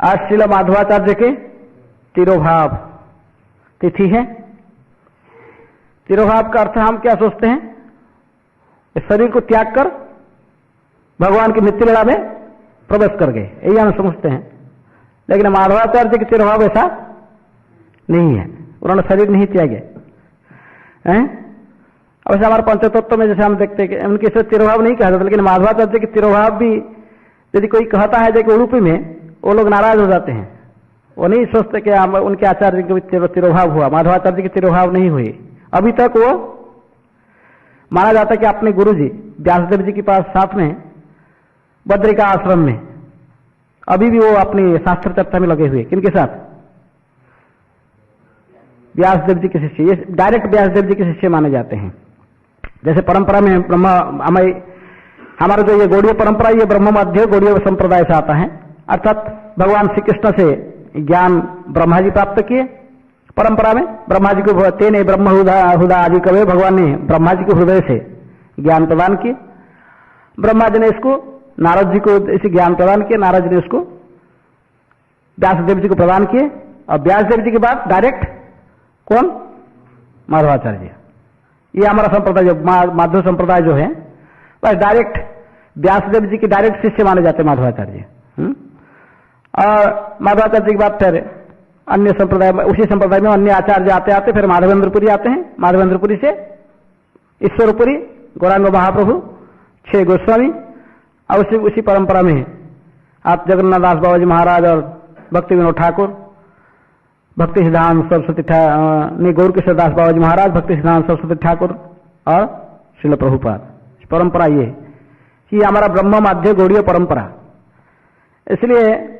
आज श्रील माधवाचार्य के तिरोभाव तिथि है। तिरोभाव का अर्थ हम क्या सोचते हैं? इस शरीर को त्याग कर भगवान की नित्य लीला में प्रवेश कर गए, यही हम समझते हैं। लेकिन माधवाचार्य के तिरोभाव ऐसा नहीं है, उन्होंने शरीर नहीं त्यागे हैं। वैसे हमारे पंचतत्व में जैसे हम देखते हैं कि उनके इसे तिरोभाव नहीं कहा जाता, लेकिन माधवाचार्य के तिरोभाव भी यदि कोई कहता है कि उड़ुपी में, वो लोग नाराज हो जाते हैं। वो नहीं सोचते कि उनके आचार्य के तिरोभाव हुआ, माधवाचार्य के तिरोभाव नहीं हुई। अभी तक वो माना जाता है कि अपने गुरु जी व्यासदेव जी के पास साथ में बद्रिका आश्रम में अभी भी वो अपनी शास्त्र चर्चा में लगे हुए। किनके साथ? व्यासदेव जी के शिष्य, ये डायरेक्ट व्यासदेव जी के शिष्य माने जाते हैं। जैसे परंपरा में हमारा जो ये गौड़ीय परंपरा, ये ब्रह्म मध्य गौड़ीय संप्रदाय से आता है। अर्थात भगवान श्री कृष्ण से ज्ञान ब्रह्मा जी प्राप्त किए परंपरा में। ब्रह्मा जी को तेने ब्रह्म हुदा आदि कवे, भगवान ने ब्रह्मा जी को हृदय से ज्ञान प्रदान किए। ब्रह्मा जी ने इसको नारद जी को इसे ज्ञान प्रदान किया, नारद जी ने उसको व्यासदेव जी को प्रदान किए। और व्यासदेव जी के बाद डायरेक्ट कौन? माधवाचार्य। ये हमारा संप्रदाय जो माधव संप्रदाय जो है, बस डायरेक्ट व्यासदेव जी के डायरेक्ट शिष्य माने जाते हैं माधवाचार्य। और माधवाचार्य के बाद फिर अन्य संप्रदाय, उसी संप्रदाय में अन्य आचार्य आते आते फिर माधवेंद्रपुरी आते हैं। माधवेंद्रपुरी से ईश्वरपुरी, गौरांग महाप्रभु, 6 गोस्वामी। और उसी परंपरा में आप जगन्नाथ दास बाबा जी महाराज और भक्ति विनोद ठाकुर, भक्ति सिद्धांत सरस्वती नहीं, गौर किशोर दास बाबा जी महाराज, भक्ति सिद्धांत सरस्वती ठाकुर और श्रील प्रभुपाद। परंपरा ये हमारा ब्रह्म माध्य गौड़ीय परंपरा। इसलिए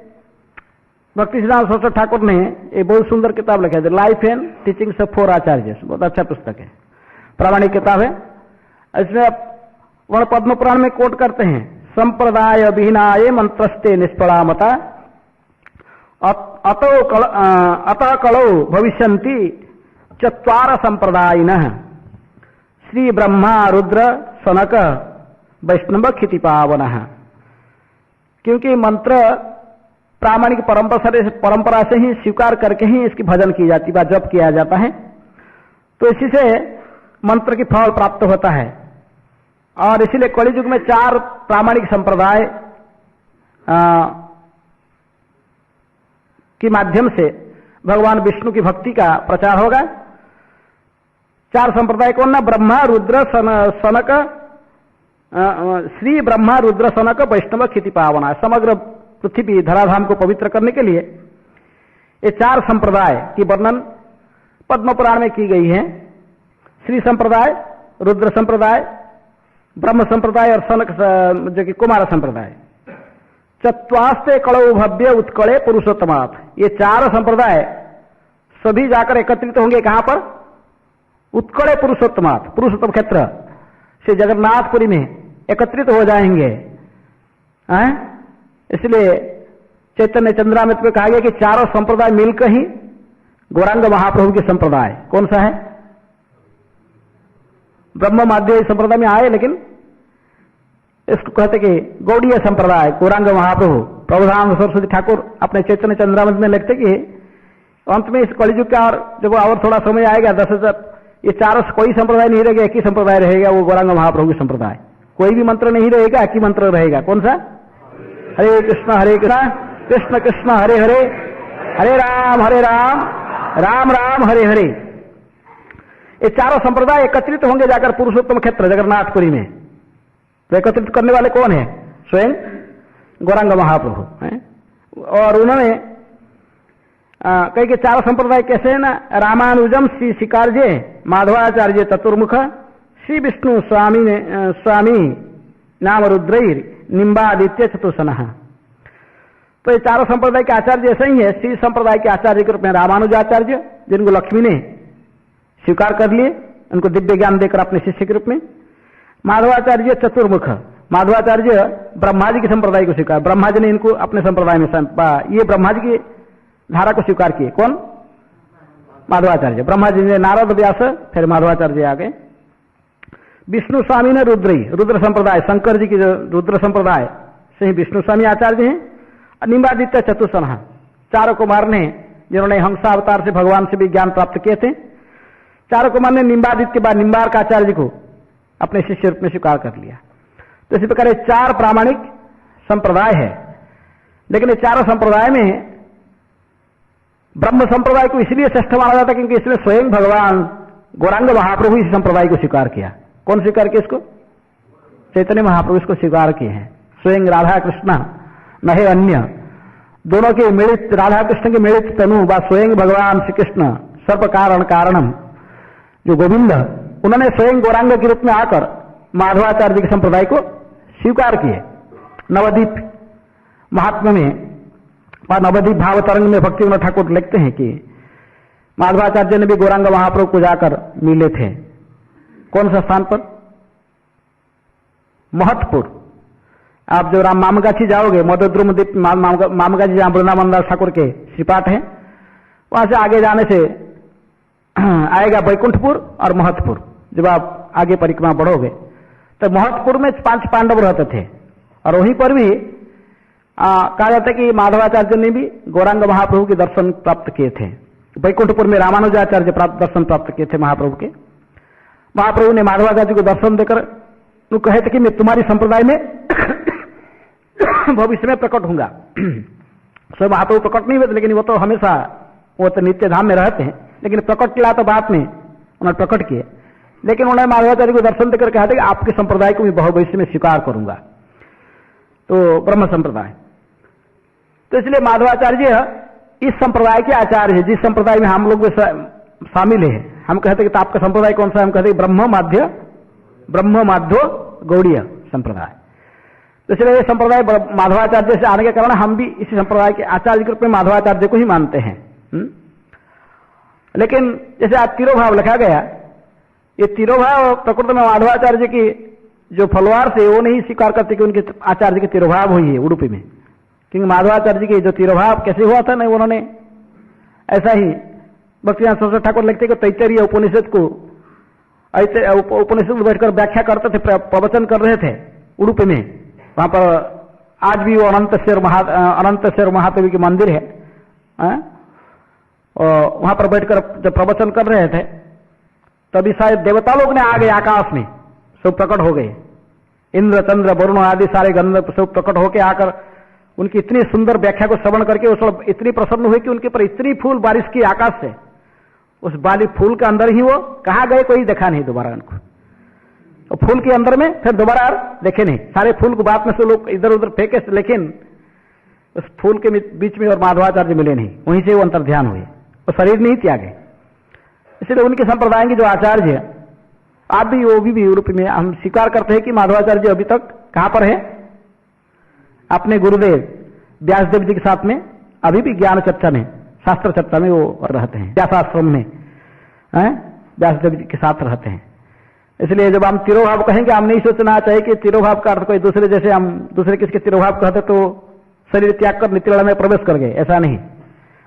भक्ति सिद्धांत सरस्वती ठाकुर ने एक बहुत सुंदर किताब लिखा है, लाइफ एंड टीचिंग्स ऑफ 4 आचार्य। बहुत अच्छा पुस्तक है, प्रामाणिक किताब है। इसमें वह पद्म पुराण में कोट करते हैं, संप्रदाय विहीनाय मंत्रस्ते निष्फलामता अतः कलौ भविष्यन्ति 4 संप्रदायिनः श्री ब्रह्मा रुद्र सनक वैष्णव क्षितिपावनः। क्योंकि मंत्र प्रामाणिक परंपरा से ही स्वीकार करके ही इसकी भजन की जाती है, जप किया जाता है, तो इसी से मंत्र की फल प्राप्त होता है। और इसीलिए कलियुग में 4 प्रामाणिक संप्रदाय के माध्यम से भगवान विष्णु की भक्ति का प्रचार होगा। 4 संप्रदाय कौन ना? ब्रह्मा रुद्र सनक, श्री ब्रह्मा रुद्र सनक वैष्णव क्षितिपावना। समग्र पृथ्वी धराधाम को पवित्र करने के लिए ये 4 संप्रदाय की वर्णन पद्म पुराण में की गई है। श्री संप्रदाय, रुद्र संप्रदाय, ब्रह्म संप्रदाय और सनक जो कि कुमार संप्रदाय। 4 कलौ भव्य उत्कले पुरुषोत्तमात्। ये 4 संप्रदाय सभी जाकर एकत्रित होंगे कहां पर? उत्कले पुरुषोत्तमात्, पुरुषोत्तम क्षेत्र से जगन्नाथपुरी में एकत्रित हो जाएंगे। इसलिए चैतन्य चंद्रामृत में कहा गया कि 4 संप्रदाय मिलकर ही गौरांग महाप्रभु के संप्रदाय। कौन सा है? ब्रह्म माध्य संप्रदाय में आए, लेकिन इसको कहते कि गौड़ीय संप्रदाय, गौरांग महाप्रभु। प्रभुधाम सरस्वती ठाकुर अपने चैतन्य चंद्रामृत में लिखते कि अंत में इस कलियुग का जब और थोड़ा समय आएगा 10,000, ये 4 कोई संप्रदाय नहीं रहेगा, एक ही संप्रदाय रहेगा, वो गौरांग महाप्रभु की संप्रदाय। कोई भी मंत्र नहीं रहेगा, एक ही मंत्र रहेगा। कौन सा? हरे कृष्ण कृष्ण कृष्ण हरे हरे, हरे राम राम राम हरे हरे। ये 4 संप्रदाय एकत्रित होंगे जाकर पुरुषोत्तम क्षेत्र जगन्नाथपुरी में। तो एकत्रित करने वाले कौन है? स्वयं गौरांग महाप्रभु हैं। और उन्होंने कई के 4 संप्रदाय कैसे है ना? रामानुजम श्री शिकारजे माधवाचार्य चतुर्मुख श्री विष्णु स्वामी नाम रुद्रैर निम्बादित्य चतुर्सनः। तो ये 4 संप्रदाय के आचार्य ऐसे ही है। श्री संप्रदाय के आचार्य के रूप में रामानुजाचार्य, जिनको लक्ष्मी ने स्वीकार कर लिए, उनको दिव्य ज्ञान देकर अपने शिष्य के रूप में। माधवाचार्य चतुर्मुख, माधवाचार्य ब्रह्मा जी के संप्रदाय को स्वीकार, ब्रह्मा जी ने इनको अपने संप्रदाय में ये ब्रह्मा जी की धारा को स्वीकार किए। कौन? माधवाचार्य। ब्रह्मा जी ने नारद व्यास, फिर माधवाचार्य आ गए। विष्णु स्वामी ने रुद्र संप्रदाय, शंकर जी की जो रुद्र संप्रदाय से ही विष्णु स्वामी आचार्य हैं। निम्बादित्य चतुर्सनः, चारों कुमार ने, जिन्होंने हंसा अवतार से भगवान से भी ज्ञान प्राप्त किए थे, चारों कुमार ने निम्बादित्य के बाद निम्बार्क आचार्य जी को अपने शिष्य रूप में स्वीकार कर लिया। तो इसी प्रकार 4 प्रामाणिक संप्रदाय है। लेकिन ये चारों संप्रदाय में ब्रह्म संप्रदाय को इसलिए श्रेष्ठ माना जाता है क्योंकि इसमें स्वयं भगवान गौरांग महाप्रभु इस संप्रदाय को स्वीकार किया। कौन स्वीकार किया इसको? चैतन्य महाप्रभु इसको स्वीकार किए हैं। स्वयं राधा कृष्ण न है अन्य, दोनों के मिलित, राधा कृष्ण के मिलित तनु व स्वयं भगवान श्री कृष्ण सर्व कारण कारणम, जो गोविंद, उन्होंने स्वयं गौरांग के रूप में आकर माधवाचार्य जी के संप्रदाय को स्वीकार किए। नवदीप महात्मा में नवदीप भाव तरंग में भक्ति विनोद ठाकुर लिखते हैं कि माधवाचार्य ने भी गौरांग महाप्रभु को जाकर मिले थे। कौन सा स्थान पर? महतपुर। आप जो राम मामगाछी जाओगे, मधुद्रुम दीप मामगाछी, जहां वृंदावन दास ठाकुर के श्रीपाठ हैं, वहां से आगे जाने से आएगा बैकुंठपुर और महतपुर। जब आप आगे परिक्रमा बढ़ोगे तो महतपुर में 5 पांडव रहते थे और वहीं पर भी कहा जाता है कि माधवाचार्य ने भी गौरांग महाप्रभु के दर्शन प्राप्त किए थे। बैकुंठपुर में रामानुजाचार्य दर्शन प्राप्त किए थे महाप्रभु के। महाप्रभु ने माधवाचार्य को दर्शन देकर वो कहे थे कि मैं तुम्हारी संप्रदाय में भविष्य में प्रकट होऊंगा। स्वयं महाप्रभु प्रकट नहीं हुए, लेकिन वो तो हमेशा, वो तो नित्य धाम में रहते हैं, लेकिन प्रकट किया तो बाद में उन्होंने प्रकट किए। लेकिन उन्होंने माधवाचार्य को दर्शन देकर कहा था कि आपके संप्रदाय को मैं भविष्य में स्वीकार करूंगा, तो ब्रह्म संप्रदाय। तो इसलिए माधवाचार्य इस संप्रदाय के आचार्य है, जिस संप्रदाय में हम लोग शामिल है। हम कहते कि तो आपका संप्रदाय कौन सा है? हम कहते ब्रह्म माध्व गौड़ीय संप्रदाय। तो इसलिए ये संप्रदाय माधवाचार्य से आने के कारण हम भी इसी संप्रदाय के आचार्य के रूप में माधवाचार्य को ही मानते हैं। लेकिन जैसे आज तिरोभाव लिखा गया, ये तिरोभाव प्रकृति में माधवाचार्य की जो फलवार से वो नहीं स्वीकार करते कि उनके आचार्य की तिरोभाव हुई है उडुपी में। क्योंकि माधवाचार्य जी के जो तिरोभाव कैसे हुआ था, नहीं उन्होंने ऐसा ही भक्तिवेदांत सरस्वती ठाकुर लिखते कि तैत्तरीय उपनिषद को उपनिषद बैठकर व्याख्या करते थे, प्रवचन कर रहे थे उडुपी में। वहां पर आज भी वो अनंतेश्वर महादेवी की मंदिर है, और वहां पर बैठकर जब प्रवचन कर रहे थे तभी शायद देवता लोग ने आ गए, आकाश में सब प्रकट हो गए। इंद्र चंद्र वरुण आदि सारे गंधर्व सब प्रकट होकर आकर उनकी इतनी सुंदर व्याख्या को श्रवण करके वो सब इतनी प्रसन्न हुए कि उनके पर इतनी फूल बारिश की आकाश से। उस बाली फूल के अंदर ही वो कहाँ गए कोई देखा नहीं दोबारा उनको। तो फूल के अंदर में फिर दोबारा देखे नहीं, सारे फूल को बात में से लोग इधर उधर फेंके, लेकिन उस फूल के बीच में और माधवाचार्य मिले नहीं। वहीं से वो अंतर ध्यान हुए, वो शरीर नहीं त्यागे। इसलिए उनके संप्रदाय के जो आचार्य, आप भी वो भी यूरोप में हम स्वीकार करते हैं कि माधवाचार्य अभी तक कहां पर है? अपने गुरुदेव व्यासदेव जी के साथ में अभी भी ज्ञान चर्चा में, शास्त्र चर्चा में वो रहते हैं, व्यासाश्रम में व्यासदेव जी के साथ रहते हैं। इसलिए जब हम तिरोभाव कहेंगे, हम नहीं सोचना चाहिए कि तिरोभाव का अर्थ कोई दूसरे, जैसे हम दूसरे किसके तिरोभाव कहते तो शरीर त्याग कर नित्य में प्रवेश कर गए, ऐसा नहीं।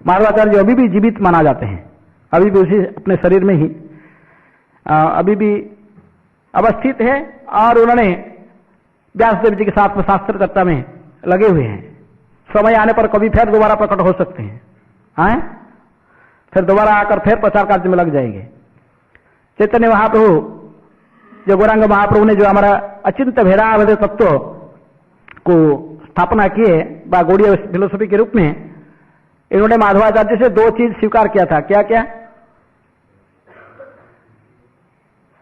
माधवाचार्य अभी भी जीवित माना जाते हैं, अभी भी उसी अपने शरीर में ही अभी भी अवस्थित है, और उन्होंने व्यासदेव जी के साथ में शास्त्र चर्चा में लगे हुए हैं। समय आने पर कभी फिर दोबारा प्रकट हो सकते हैं, फिर दोबारा आकर फिर प्रचार कार्य में लग जाएंगे। चैतन्य महाप्रभु, जो गौरांग महाप्रभु ने जो हमारा अचिंत भेदाभेद तत्व को स्थापना किए व गौड़ीय फिलोसफी के रूप में, इन्होंने माधवाचार्य से 2 चीज स्वीकार किया था। क्या क्या?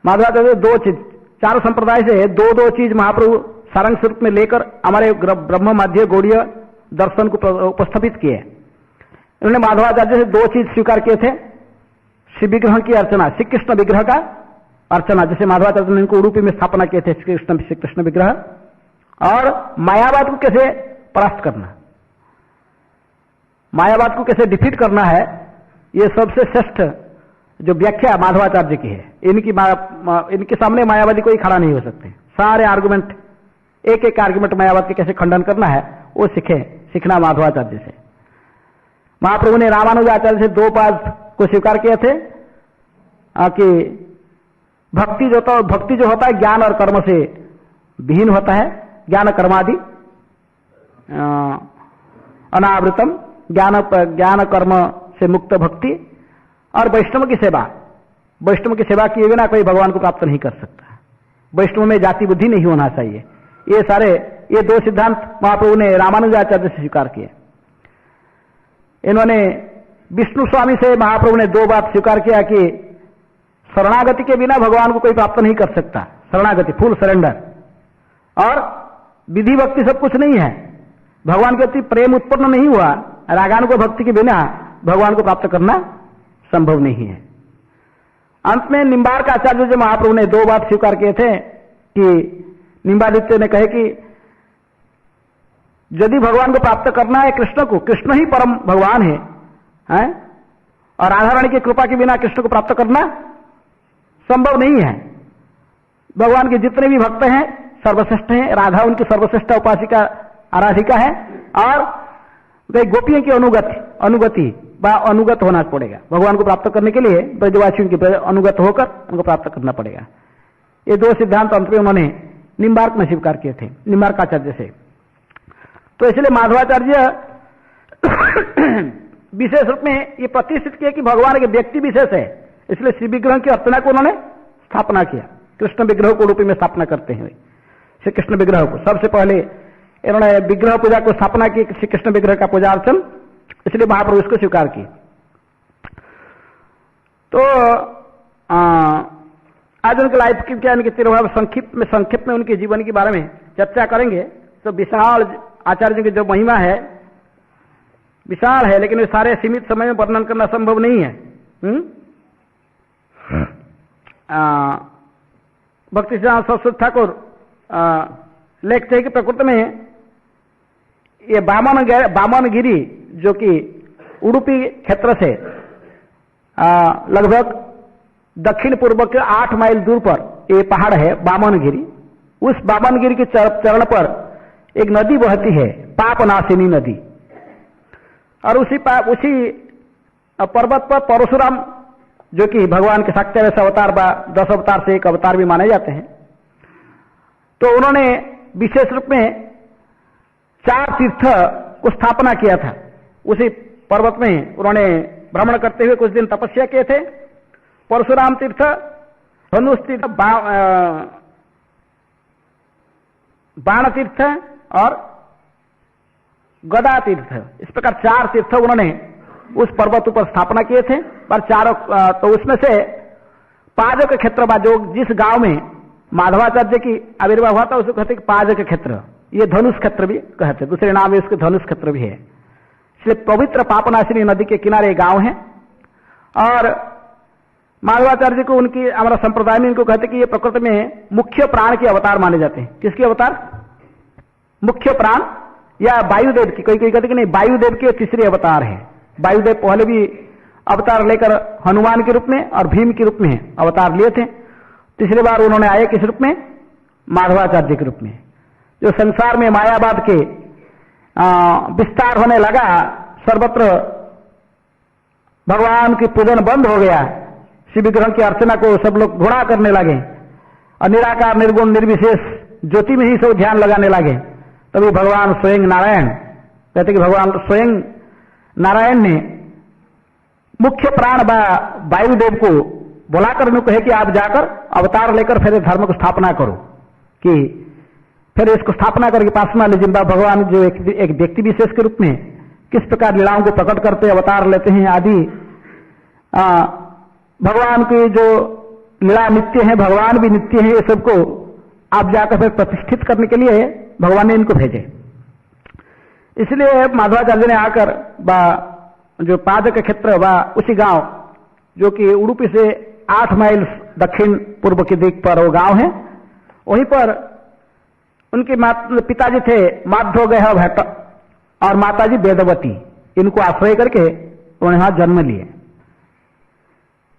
माधवाचार्य 2 चीज, चारों संप्रदाय से 2 चीज महाप्रभु सारंग स्वरूप में लेकर हमारे ब्रह्म माध्य गौड़ीय दर्शन को उपस्थापित किए। इन्होंने माधवाचार्य से 2 चीज स्वीकार किए थे। श्री विग्रह की अर्चना, श्री कृष्ण विग्रह का अर्चना, जैसे माधवाचार्य ने इनको उडुपी में स्थापना किए थे, श्री कृष्ण विग्रह, और मायावाद को कैसे परास्त करना, मायावाद को कैसे डिफीट करना है, ये सबसे श्रेष्ठ जो व्याख्या माधवाचार्य की है। इनके सामने मायावादी कोई खड़ा नहीं हो सकते। सारे आर्गुमेंट, एक एक आर्गुमेंट मायावाद के कैसे खंडन करना है वो सीखना माधवाचार्य से। महाप्रभु ने रामानुजाचार्य से 2 बात को स्वीकार किए थे कि भक्ति जो होता है ज्ञान और कर्म से विहीन होता है, ज्ञान कर्मादि अनावृतम ज्ञान कर्म से मुक्त भक्ति और वैष्णव की सेवा। वैष्णव की सेवा किए बिना कोई भगवान को प्राप्त नहीं कर सकता। वैष्णव में जाति बुद्धि नहीं होना चाहिए। ये दो सिद्धांत महाप्रभु ने रामानुजाचार्य से स्वीकार किए। इन्होंने विष्णु स्वामी से महाप्रभु ने दो बात स्वीकार किया कि शरणागति के बिना भगवान को कोई प्राप्त नहीं कर सकता। शरणागति, फुल सरेंडर, और विधि भक्ति सब कुछ नहीं है। भगवान के प्रति प्रेम उत्पन्न नहीं हुआ, रागानुग भक्ति के बिना भगवान को प्राप्त करना संभव नहीं है। अंत में निम्बार्क आचार्य जो महाप्रभु ने दो बात स्वीकार किए थे कि निम्बादित्य ने कहे कि यदि भगवान को प्राप्त करना है कृष्ण को, कृष्ण ही परम भगवान है, और राधारानी की कृपा के बिना कृष्ण को प्राप्त करना संभव नहीं है। भगवान के जितने भी भक्त हैं सर्वश्रेष्ठ हैं, राधा उनकी सर्वश्रेष्ठ उपासिका आराधिका है, और गोपियों की अनुगत होना पड़ेगा। भगवान को प्राप्त करने के लिए ब्रजवासियों के अनुगत होकर उनको प्राप्त करना पड़ेगा। ये दो सिद्धांत अंत में उन्होंने निम्बार्क में स्वीकार किए थे, निम्बार्क आचार्य से। तो इसलिए माधवाचार्य विशेष रूप में ये प्रतिष्ठित किया कि भगवान के व्यक्ति विशेष है, इसलिए श्री विग्रह की अर्चना को उन्होंने स्थापना किया। कृष्ण विग्रह को रूपी में स्थापना करते हैं श्री कृष्ण विग्रह को। सबसे पहले इन्होंने विग्रह पूजा को स्थापना की, श्री कृष्ण विग्रह का पूजा अर्चन, इसलिए महाप्रभु इसको स्वीकार की। तो आज उनके लाइफ की क्या इनके तिरुभाव संक्षिप्त में उनके जीवन के बारे में चर्चा करेंगे। तो विशाल आचार्य की जो महिमा है विशाल है, लेकिन वे सारे सीमित समय में वर्णन करना संभव नहीं है। भक्ति सिद्धांत सरस्वती ठाकुर लिखते हैं कि प्रकृति में ये बामनगिरी जो कि उडुपी क्षेत्र से लगभग दक्षिण पूर्व के 8 माइल दूर पर ये पहाड़ है बामनगिरी। उस बामनगिरी के चरण पर एक नदी बहती है, पापनाशिनी नदी, और उसी पर्वत पर परशुराम जो कि भगवान के साक्षात अवतार 10 अवतार से एक अवतार भी माने जाते हैं, तो उन्होंने विशेष रूप में 4 तीर्थ को स्थापना किया था। उसी पर्वत में उन्होंने भ्रमण करते हुए कुछ दिन तपस्या किए थे। परशुराम तीर्थ, धनुष तीर्थ, बाण तीर्थ और गदा तीर्थ, इस प्रकार 4 तीर्थ उन्होंने उस पर्वत पर स्थापना किए थे। पर चारों तो उसमें से पाजक क्षेत्र जो जिस गांव में माधवाचार्य की आविर्भाव हुआ था उसको कहते हैं पाजक क्षेत्र। ये धनुष क्षेत्र भी कहते हैं, दूसरे नाम इसके धनुष क्षेत्र भी है। इसलिए पवित्र पापनाशिनी नदी के किनारे गांव है। और माधवाचार्य को उनकी हमारा संप्रदाय में इनको कहते हैं कि ये प्रकृति में मुख्य प्राण के अवतार माने जाते हैं। किसके अवतार? मुख्य प्राण या वायुदेव की। कोई कहते कि नहीं, वायुदेव के तीसरे अवतार है। वायुदेव पहले भी अवतार लेकर हनुमान के रूप में और भीम के रूप में अवतार लिए थे। तीसरी बार उन्होंने आए किस रूप में? माधवाचार्य के रूप में। जो संसार में मायावाद के विस्तार होने लगा, सर्वत्र भगवान की पूजन बंद हो गया, शिव विग्रह की अर्चना को सब लोग घृणा करने लगे और निराकार निर्गुण निर्विशेष ज्योति में ही सब ध्यान लगाने लगे, तभी भगवान स्वयं नारायण कहते कि भगवान स्वयं नारायण ने मुख्य प्राण वायुदेव को बुलाकर उन्हें कहे कि आप जाकर अवतार लेकर फिर धर्म को स्थापना करो, कि फिर इसको स्थापना करके पासना जिम्बा भगवान जो एक व्यक्ति विशेष के रूप में किस प्रकार लीलाओं को प्रकट करते अवतार लेते हैं आदि। भगवान की जो लीला नित्य है, भगवान भी नित्य है, ये सबको आप जाकर फिर प्रतिष्ठित करने के लिए भगवान ने इनको भेजे। इसलिए माधवाचार्य ने आकर जो पादक क्षेत्र उसी गांव जो कि उडुपी से 8 माइल दक्षिण पूर्व की दिक पर वो गांव है, वहीं पर उनके पिताजी थे माधव गह भट्ट और माताजी वेदवती। इनको आश्रय करके उन्होंने वहां जन्म लिए।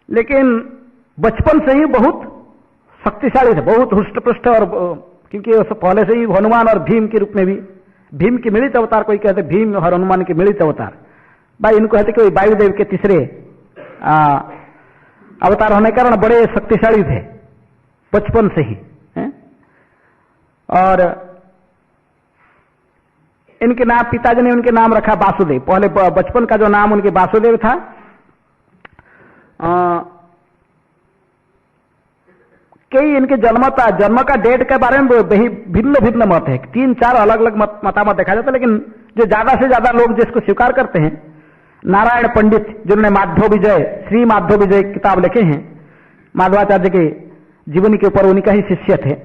लेकिन बचपन से ही बहुत शक्तिशाली थे, बहुत हुष्ट-पुष्ट, और क्योंकि पहले से ही हनुमान और भीम के रूप में भी, भीम के मिलित अवतार कोई कहते भीम और हनुमान के मिलित अवतार, भाई इनको कहते कि वायुदेव के तीसरे अवतार होने के कारण बड़े शक्तिशाली थे बचपन से ही। और इनके नाम, पिताजी ने उनके नाम रखा वासुदेव। पहले बचपन का जो नाम उनके वासुदेव था। कई इनके जन्म का डेट के बारे में भिन्न भिन्न मत है, 3-4 अलग अलग मतामत देखा जाता है। लेकिन जो ज्यादा से ज्यादा लोग जिसको स्वीकार करते हैं, नारायण पंडित जिन्होंने माधव विजय, श्री माधव विजय किताब लिखे हैं, माधवाचार्य के जीवनी के ऊपर उन्हीं का ही शिष्य थे।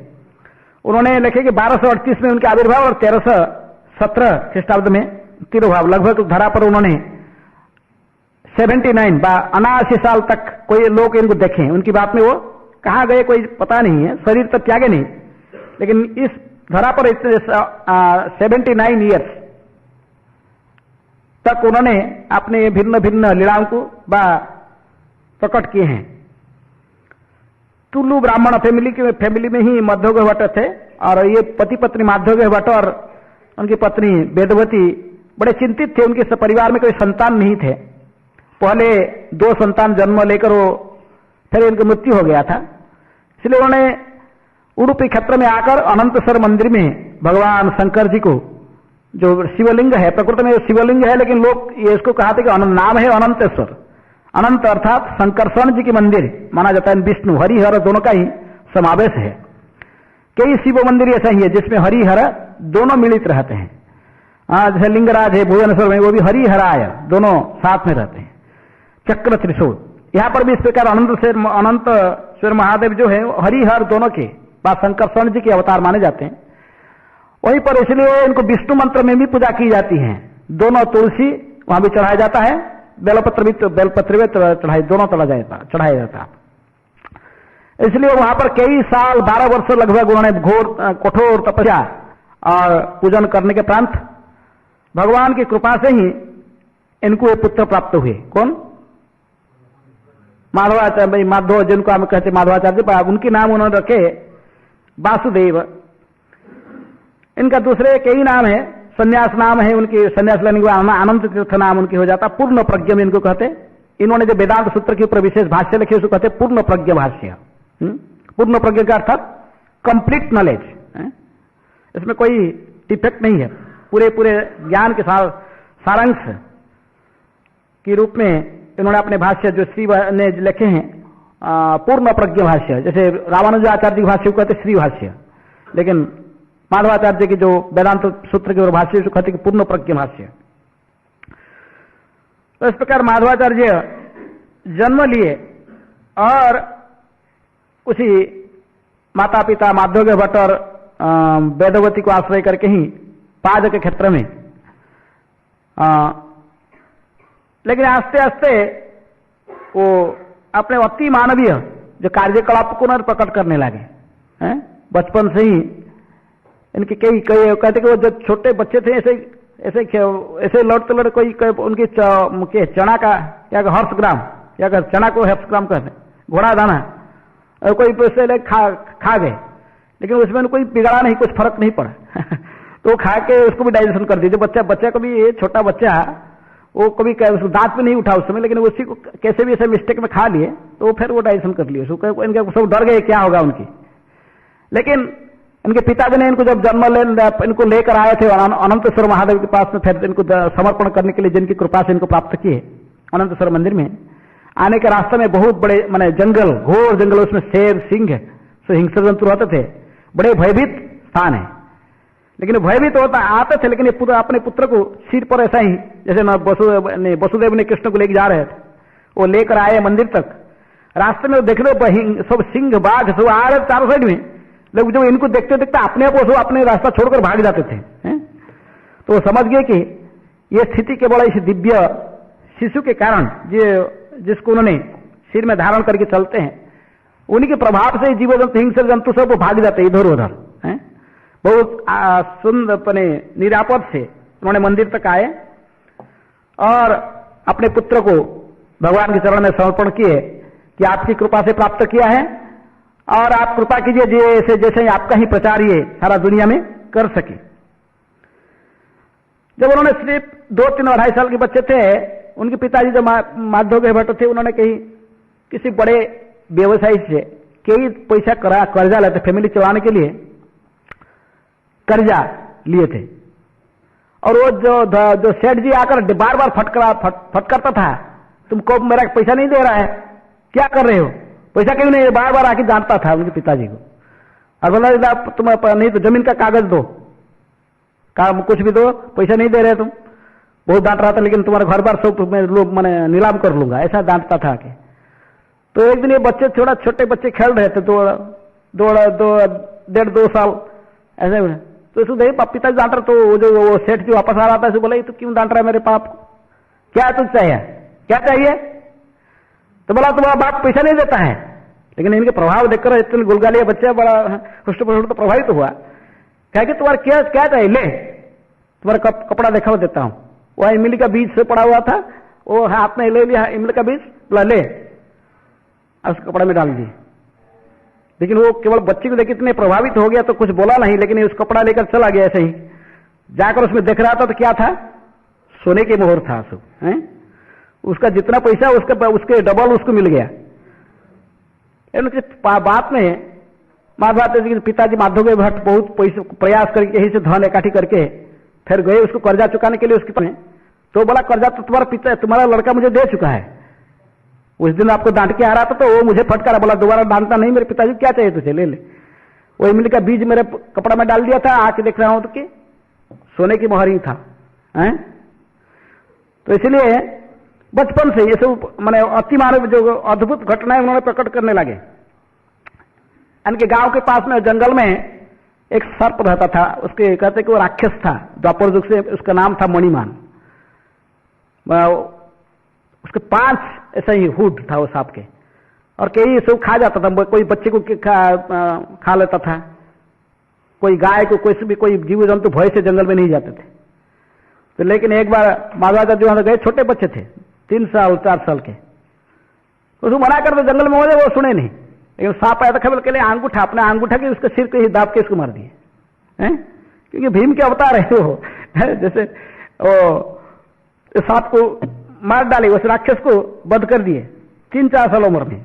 उन्होंने लिखे कि 1238 में उनके आविर्भाव और 1317 ख्रीष्टाब्द में तिरुभाव, लगभग धरा पर उन्होंने 79 79 साल तक कोई लोग इनको देखे। उनकी बात में वो कहाँ गए कोई पता नहीं है, शरीर तक त्यागे नहीं, लेकिन इस धरा पर 79 ईयर्स तक उन्होंने अपने भिन्न भिन्न लीलाओं को प्रकट किए हैं। टुल्लू ब्राह्मण फैमिली में ही माधव भट्ट थे, और ये पति पत्नी माधव भट्ट और उनकी पत्नी वेदवती बड़े चिंतित थे। उनके परिवार में कोई संतान नहीं थे। पहले 2 संतान जन्म लेकर वो फिर इनकी मृत्यु हो गया था। इसलिए उन्होंने उडुपी क्षेत्र में आकर अनंतेश्वर मंदिर में भगवान शंकर जी को, जो शिवलिंग है, प्रकृति में शिवलिंग है, लेकिन लोग ये इसको कहते कि नाम है अनंतेश्वर। अनंत अर्थात शंकरस्वामी जी की मंदिर माना जाता है। विष्णु हरिहर दोनों का ही समावेश है। कई शिव मंदिर ऐसा ही है जिसमें हरिहर दोनों मिलित रहते हैं। जैसे लिंगराज है भुवनेश्वर में, वो भी हरिहराय दोनों साथ में रहते हैं। चक्र त्रिशूल, यहां पर भी इस प्रकार अनंतेश्वर महादेव जो है हरिहर दोनों के शंकर स्वर्ण जी के अवतार माने जाते हैं। वहीं पर इसलिए इनको विष्णु मंत्र में भी पूजा की जाती है। दोनों तुलसी वहां भी चढ़ाया जाता है, बेलपत्र भी चढ़ाई, दोनों चढ़ाया जाता है। इसलिए वहां पर कई साल 12 वर्ष लगभग उन्होंने घोर कठोर तपस्या और पूजन करने के उपरांत भगवान की कृपा से ही इनको ये पुत्र प्राप्त हुए। कौन? माधवाचार्य, माधव जिनको हम कहते माधवाचार्य, उनके नाम उन्होंने रखे वासुदेव। इनका दूसरे कई नाम है, संन्यास नाम है उनकी, संन्यास लेने के बाद अनंत तीर्थ नाम उनकी हो जाता। पूर्ण प्रज्ञ में इनको कहते। इन्होंने जो वेदांत सूत्र के ऊपर विशेष भाष्य लिखे उसको कहते पूर्ण प्रज्ञ भाष्य। पूर्ण प्रज्ञ का अर्थात कंप्लीट नॉलेज, इसमें कोई डिफेक्ट नहीं है, पूरे ज्ञान के सारांश के रूप में इन्होंने अपने भाष्य जो श्री ने लिखे हैं पूर्ण प्रज्ञ भाष्य। जैसे रामानुजाचार्य के भाष्य को कहते श्री भाष्य, लेकिन माधवाचार्य की जो वेदांत सूत्र के भाष्य उसको कहते पूर्ण प्रज्ञ भाष्य। तो इस प्रकार माधवाचार्य जन्म लिए और उसी माता पिता माधव भट्ट और वेदवती को आश्रय करके ही पाद के क्षेत्र में, लेकिन आस्ते आस्ते वो अपने अति मानवीय जो कार्यकलाप को प्रकट करने लगे। बचपन से ही इनके कई कहते कि वो जब छोटे बच्चे थे ऐसे लड़ते कोई उनकी चना का या हर्षग्राम या चना को हर्षग्राम कहते हैं, घोड़ा दाना, और कोई पैसे खा गए, लेकिन उसमें कोई बिगड़ा नहीं, कुछ फर्क नहीं पड़ा तो खा के उसको भी डाइजेशन कर दिया। जो बच्चा कभी ये छोटा बच्चा वो कभी उसको दांत में नहीं उठा उस समय, लेकिन उसी को कैसे भी ऐसे मिस्टेक में खा लिए तो फिर वो डाइजेशन कर लिए। इनके सब डर गए क्या होगा उनकी। लेकिन इनके पिताजी ने इनको जब इनको लेकर आए थे अनंतेश्वर महादेव के पास में, फिर इनको समर्पण करने के लिए जिनकी कृपा से इनको प्राप्त किए अनंतेश्वर मंदिर में, आने के रास्ते में बहुत बड़े माने जंगल, घोर जंगल, उसमें शेर सिंह हिंसक जंतु रहते थे, बड़े भयभीत स्थान है। लेकिन भयभीत होता आते थे, लेकिन ये अपने पुत्र को सिर पर ऐसा ही जैसे वसुदेव ने कृष्ण को लेकर जा रहे थे, वो लेकर आए मंदिर तक। रास्ते में देख लो सब सिंह बाघ सब आ रहे चारों साइड में, लोग जब इनको देखते देखते अपने आप अपने रास्ता छोड़कर भाग जाते थे। तो वो समझ गए कि ये स्थिति केवल इस दिव्य शिशु के कारण जिसको उन्होंने सिर में धारण करके चलते हैं, उन्हीं के प्रभाव से जीव जंतु हिंसक जंतु सब भाग जाते इधर उधर। बहुत सुंदर निरापद से उन्होंने मंदिर तक आए और अपने पुत्र को भगवान के चरण में समर्पण किए कि आपकी कृपा से प्राप्त किया है और आप कृपा कीजिए जैसे आपका ही प्रचार ये सारा दुनिया में कर सके। जब उन्होंने सिर्फ 2-3 और 2.5 साल के बच्चे थे, उनके पिताजी जो माधव भट्ट थे, उन्होंने किसी बड़े व्यवसायी से कई पैसा कर्जा लेते, फैमिली चलाने के लिए कर्जा लिए थे और वो जो सेठ जी आकर बार बार फटकारता था, तुमको मेरा पैसा नहीं दे रहा है, क्या कर रहे हो, पैसा क्यों नहीं, बार बार आके डांटता था उनके पिताजी को। और बोला तुम नहीं तो जमीन का कागज दो, काम कुछ भी दो, पैसा नहीं दे रहे तुम। बहुत डांट रहा था, लेकिन तुम्हारे घर बार सब मैं मैंने नीलाम कर लूंगा, ऐसा डांटता था आके। तो एक दिन ये बच्चे छोटे बच्चे खेल रहे थे, डेढ़ 2 साल ऐसे, तो इसको देखिए पिताजी डांट रहे, तो वो सेठ जी वापस आ रहा था, बोला तो क्यों डांट रहा है मेरे बाप को, क्या तुझ चाहिए, क्या चाहिए? तो बोला तुम्हारा बाप पैसा नहीं देता है। लेकिन इनके प्रभाव देखकर इतने गुलगालिया बच्चे बड़ा हुष्ट तो प्रभावित हुआ, क्या कि तुम्हारा क्या चाहिए, ले तुम्हारा कपड़ा देखा हुआ देता हूं। वह इमली का बीज से पड़ा हुआ था, वो हाथ में ले लिया इमली का बीज, बोला ले, और उस कपड़ा में डाल दिए। लेकिन वो केवल बच्चे को देख इतने प्रभावित हो गया तो कुछ बोला नहीं, लेकिन उस कपड़ा लेकर चला गया ऐसे ही। जाकर उसमें देख रहा था तो क्या था, सोने की मोहर था सब, उसका जितना पैसा उसके डबल उसको मिल गया। बात में माधव जी के पिताजी माधव भट्ट बहुत प्रयास करके यही से धन इकट्ठी करके फिर गए उसको कर्जा चुकाने के लिए उसके, तो बोला कर्जा तो तुम्हारा लड़का मुझे दे चुका है। उस दिन आपको डांट के आ रहा था तो वो मुझे फटकारा, बोला दोबारा डांटना नहीं, मेरे पिताजी क्या चाहिए तुझे, ले ले। वो इमली का बीज मेरे कपड़ा में डाल दिया था, आके देख रहा हूं तो कि सोने की मोहर ही था। तो इसलिए बचपन से ये सब माने अति मानव जो अद्भुत घटनाएं उन्होंने प्रकट करने लगे। इनके गांव के पास में जंगल में एक सर्प रहता था, उसके कहते कि वो राक्षस था, द्वापर युग से उसका नाम था मणिमान। उसके 5 ऐसा ही हुड था वो सांप के, और कई सब खा जाता था, कोई बच्चे को खा लेता था, कोई गाय को, कोई जीव जंतु भय से जंगल में नहीं जाते थे। तो लेकिन एक बार माधवाचार्य जी वहां गए, छोटे बच्चे थे 3 साल 4 साल के, उसको मना कर दो जंगल में हो जाए, वो सुने नहीं। लेकिन सांप आया था, खबर के लिए अंगूठा, अपने अंगूठा के उसके सिर को ही दाब के इसको मार दिए, क्योंकि भीम के अवतार है वो, जैसे वो सांप को मार डाले, उस राक्षस को वध कर दिए 3-4 साल उम्र में।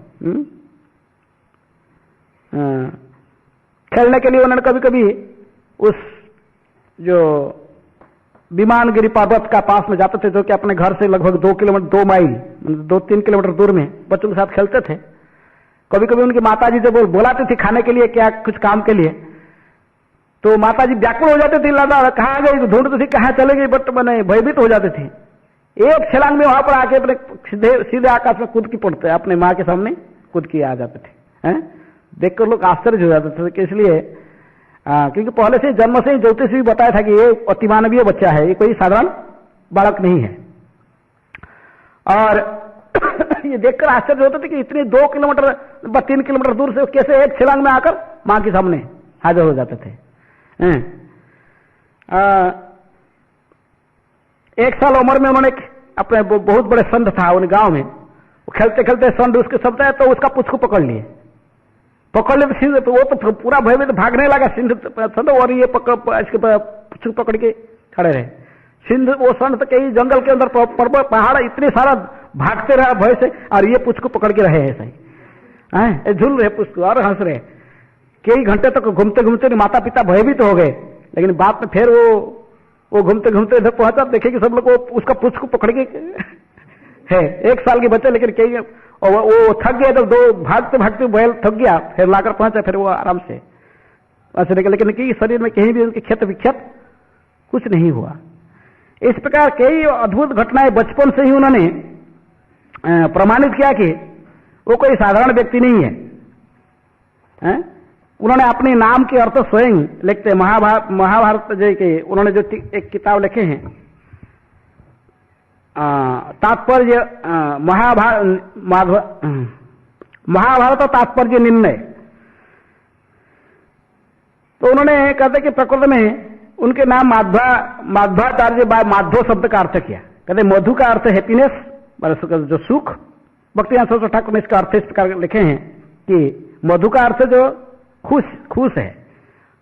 खेलने के लिए उन्होंने कभी कभी उस जो विमानगिरी पर्वत का पास में जाते थे, जो कि अपने घर से लगभग 2 किलोमीटर 2 माइल 2-3 किलोमीटर दूर में बच्चों के साथ खेलते थे। कभी कभी उनकी माताजी जब बुलाती थी खाने के लिए, क्या कुछ काम के लिए, तो माताजी व्याकुल हो जाती थी, लादा कहाँ गई, ढूंढती थी कहाँ चले गई, बट मैंने भयभीत हो जाती थी। एक छलांग में वहां पर आके अपने सीधे आकाश में कूद की पड़ते, अपने माँ के सामने कूद के आ जाते थे। देखकर लोग आश्चर्य हो जाते थे, इसलिए क्योंकि पहले से जन्म से ही ज्योतिष भी बताया था कि ये अतिमानवीय बच्चा है, ये कोई साधारण बालक नहीं है। और ये देखकर आश्चर्य होता था कि इतने 2 किलोमीटर 3 किलोमीटर दूर से कैसे एक छलांग में आकर मां के सामने हाजिर हो जाते थे। 1 साल उम्र में उन्होंने अपने बहुत बड़े संत था उन गांव में, वो खेलते खेलते संत उसके शब्द है तो उसका पुच्छ को पकड़ लिए सिंध, तो वो तो पूरा भयभीत भागने लगा संत, और ये पुच्छ पकड़ के खड़े रहे। सिंध वो संत कई जंगल के अंदर पर्वत पहाड़ इतने सारा भागते रहे भय से, और ये पुच्छ को पकड़ के रहे ऐसा ही झूल रहे पुच्छ को और हंस रहे। कई घंटे तक घूमते घूमते माता पिता भयभीत हो गए, लेकिन बाद में फिर वो घूमते घूमते इधर पहुंचा, देखे कि सब लोग उसका पुच्छ को पकड़ के है 1 साल के बच्चे, लेकिन कई वो थक गया, तो 2 भागते भागते बैल थक गया, फिर लाकर पहुंचा, फिर वो आराम से ऐसे निकल, लेकिन कि शरीर में कहीं भी उनके क्षत विक्षत कुछ नहीं हुआ। इस प्रकार कई अद्भुत घटनाएं बचपन से ही उन्होंने प्रमाणित किया कि वो कोई साधारण व्यक्ति नहीं है। उन्होंने अपने नाम के अर्थ स्वयं लिखते, महाभारत जय के उन्होंने जो एक किताब लिखे हैं तात्पर्य महाभारत तात्पर्य निर्णय, तो उन्होंने कहते कि प्रकृति में उनके नाम माध्वाचार्य माधव शब्द का अर्थ किया। कहते मधु का अर्थ हैप्पीनेस, जो सुख। भक्तियान सरस्वती ठाकुर ने इसका अर्थ इस प्रकार लिखे हैं कि मधु का अर्थ जो खुश है,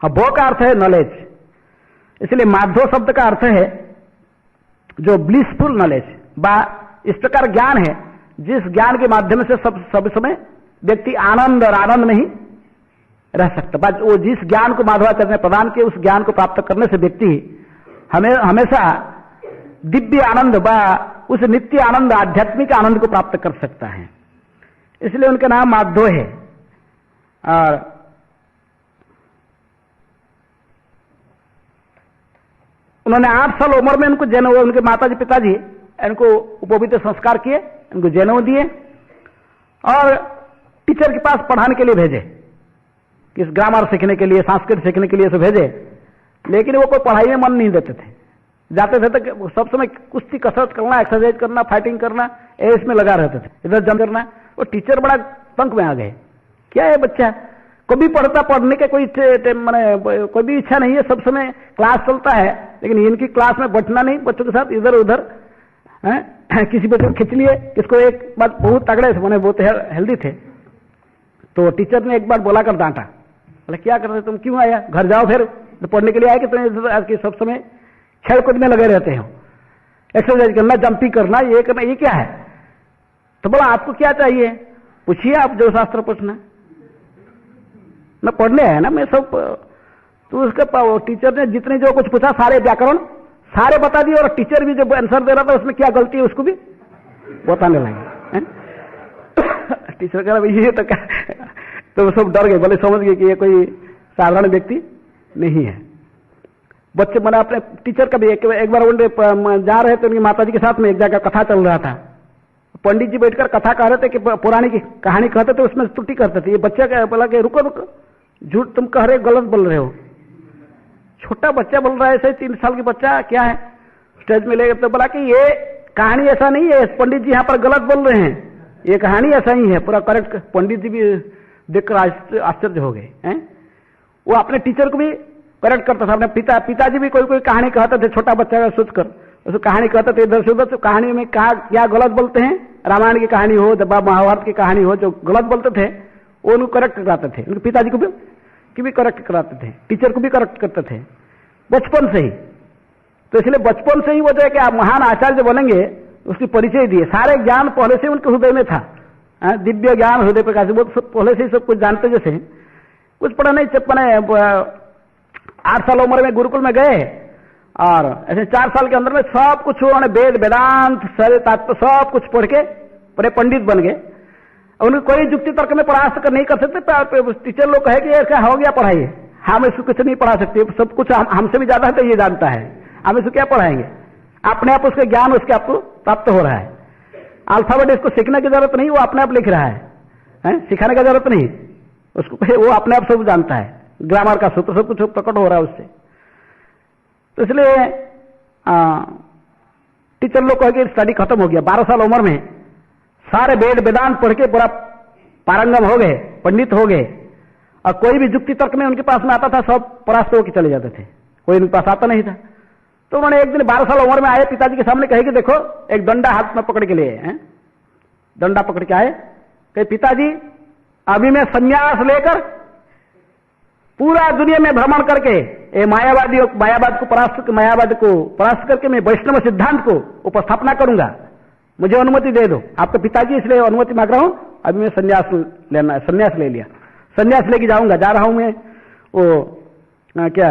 और भो का अर्थ है नॉलेज, इसलिए माधव शब्द का अर्थ है जो ब्लिसफुल नॉलेज, इस प्रकार ज्ञान है जिस ज्ञान के माध्यम से सब समय व्यक्ति आनंद और आनंद में ही रह सकता। वो जिस ज्ञान को माधवाचार्य ने प्रदान किया, उस ज्ञान को प्राप्त करने से व्यक्ति हमें हमेशा दिव्य आनंद व उस नित्य आनंद, आध्यात्मिक आनंद को प्राप्त कर सकता है। इसलिए उनका नाम माधव है। और उन्होंने 8 साल उम्र में उनको जनेऊ, उनके माताजी पिताजी इनको उपवित्र संस्कार किए, इनको जनेऊ दिए और टीचर के पास पढ़ाने के लिए भेजे, किस ग्रामर सीखने के लिए, संस्कृत सीखने के लिए से भेजे। लेकिन वो कोई पढ़ाई में मन नहीं देते थे। जाते थे तो सब समय कुश्ती, कसरत करना, एक्सरसाइज करना, फाइटिंग करना, इसमें लगा रहते थे, इधर जम करना। वो टीचर बड़ा तंग में आ गए, क्या है बच्चा कभी पढ़ता, पढ़ने के कोई मैंने कोई भी इच्छा नहीं है, सब समय क्लास चलता है, लेकिन इनकी क्लास में बैठना नहीं, बच्चों के साथ इधर उधर किसी बच्चे को खींच लिए। किसको एक बात बहुत तगड़े थे, मैंने बहुत हेल्दी थे, तो टीचर ने एक बार बोला कर डांटा, बोले क्या कर रहे तुम, क्यों आया, घर जाओ फिर, तो पढ़ने के लिए आए कि तुम सब समय खेल कूद में लगे रहते हो, एक्सरसाइज करना, जंपिंग करना, ये करना, ये क्या है। तो बोला आपको क्या चाहिए, पूछिए आप जो शास्त्र पूछना, मैं पढ़ने आया ना, मैं सब। तो उसके टीचर ने जितने जो कुछ पूछा सारे व्याकरण सारे बता दिए, और टीचर भी जो आंसर दे रहा था उसमें क्या गलती है उसको भी बताने लगे। टीचर कह रहा ये तो क्या, तो सब डर गए, बोले समझ गए कि ये कोई साधारण व्यक्ति नहीं है। बच्चे मैंने अपने टीचर का भी एक बार उनके जा रहे थे उनकी माताजी के साथ में, एक जगह कथा चल रहा था, पंडित जी बैठकर कथा कह रहे थे कि पुरानी की कहानी कहते थे, उसमें त्रुटि करते थे। ये बच्चे बोला कि रुको रुको, झूठ तुम कह रहे, गलत बोल रहे हो। छोटा बच्चा बोल रहा है, ऐसे 3 साल की बच्चा, क्या है, स्टेज में लेकर तो बोला कि ये कहानी ऐसा नहीं है, पंडित जी यहाँ पर गलत बोल रहे हैं, ये कहानी ऐसा ही है, पूरा करेक्ट। पंडित जी भी देखकर आश्चर्य हो गए हैं। वो अपने टीचर को भी करेक्ट करता था, अपने पिताजी भी कोई कहानी कहते थे, छोटा बच्चा का सोचकर उसको कहानी कहते थे इधर से उधर, तो कहानी में क्या गलत बोलते हैं, रामायण की कहानी हो, महाभारत की कहानी हो, जो गलत बोलते थे वो उनको करेक्ट कराते थे, उनके पिताजी को भी करेक्ट कराते थे, टीचर को भी करेक्ट करते थे बचपन से ही। तो इसलिए बचपन से ही वो जो है कि आप महान आचार्य बनेंगे उसकी परिचय दिए। सारे ज्ञान पहले से उनके हृदय में था, दिव्य ज्ञान हृदय प्रकाश, वो पहले से ही सब कुछ जानते। जैसे कुछ पढ़ा नहीं, मैंने 8 साल उम्र में गुरुकुल में गए और ऐसे 4 साल के अंदर में सब कुछ उन्होंने वेद वेदांत सारे तात्पर्य सब कुछ पढ़ के बड़े पंडित बन गए। उनको कोई युक्ति तर्क में परास्त नहीं कर सकते। टीचर लोग कहे कि ऐसा हो गया पढ़ाई, हम इसको कुछ नहीं पढ़ा सकते, सब कुछ हमसे भी ज्यादा है तो ये जानता है, हम इसको क्या पढ़ाएंगे, अपने आप उसके ज्ञान उसके आपको प्राप्त हो रहा है। अल्फाबेट इसको सीखने की जरूरत नहीं, वो अपने आप लिख रहा है, सिखाने की जरूरत नहीं उसको, वो अपने आप सब जानता है, ग्रामर का सूत्र सब कुछ प्रकट हो रहा है उससे। तो इसलिए टीचर लोग कहे कि स्टडी खत्म हो गया, 12 साल उम्र में सारे वेद वेदांत पढ़ के पूरा पारंगम हो गए, पंडित हो गए, और कोई भी युक्ति तर्क में उनके पास में आता था सब परास्त होकर चले जाते थे, कोई उनके पास आता नहीं था। तो उन्होंने एक दिन 12 साल उम्र में आए, पिताजी के सामने कहे कि देखो एक डंडा हाथ में पकड़ के लिए, डंडा पकड़ के आए, कहे पिताजी अभी मैं संन्यास लेकर पूरा दुनिया में भ्रमण करके ये मायावाद को परास्त करके मैं वैष्णव सिद्धांत को उपस्थापना करूंगा, मुझे अनुमति दे दो। आपके पिताजी इसलिए अनुमति मांग रहा हूं, अभी मैं संन्यास ले लिया, संन्यास लेके जाऊंगा, जा रहा हूं मैं वो क्या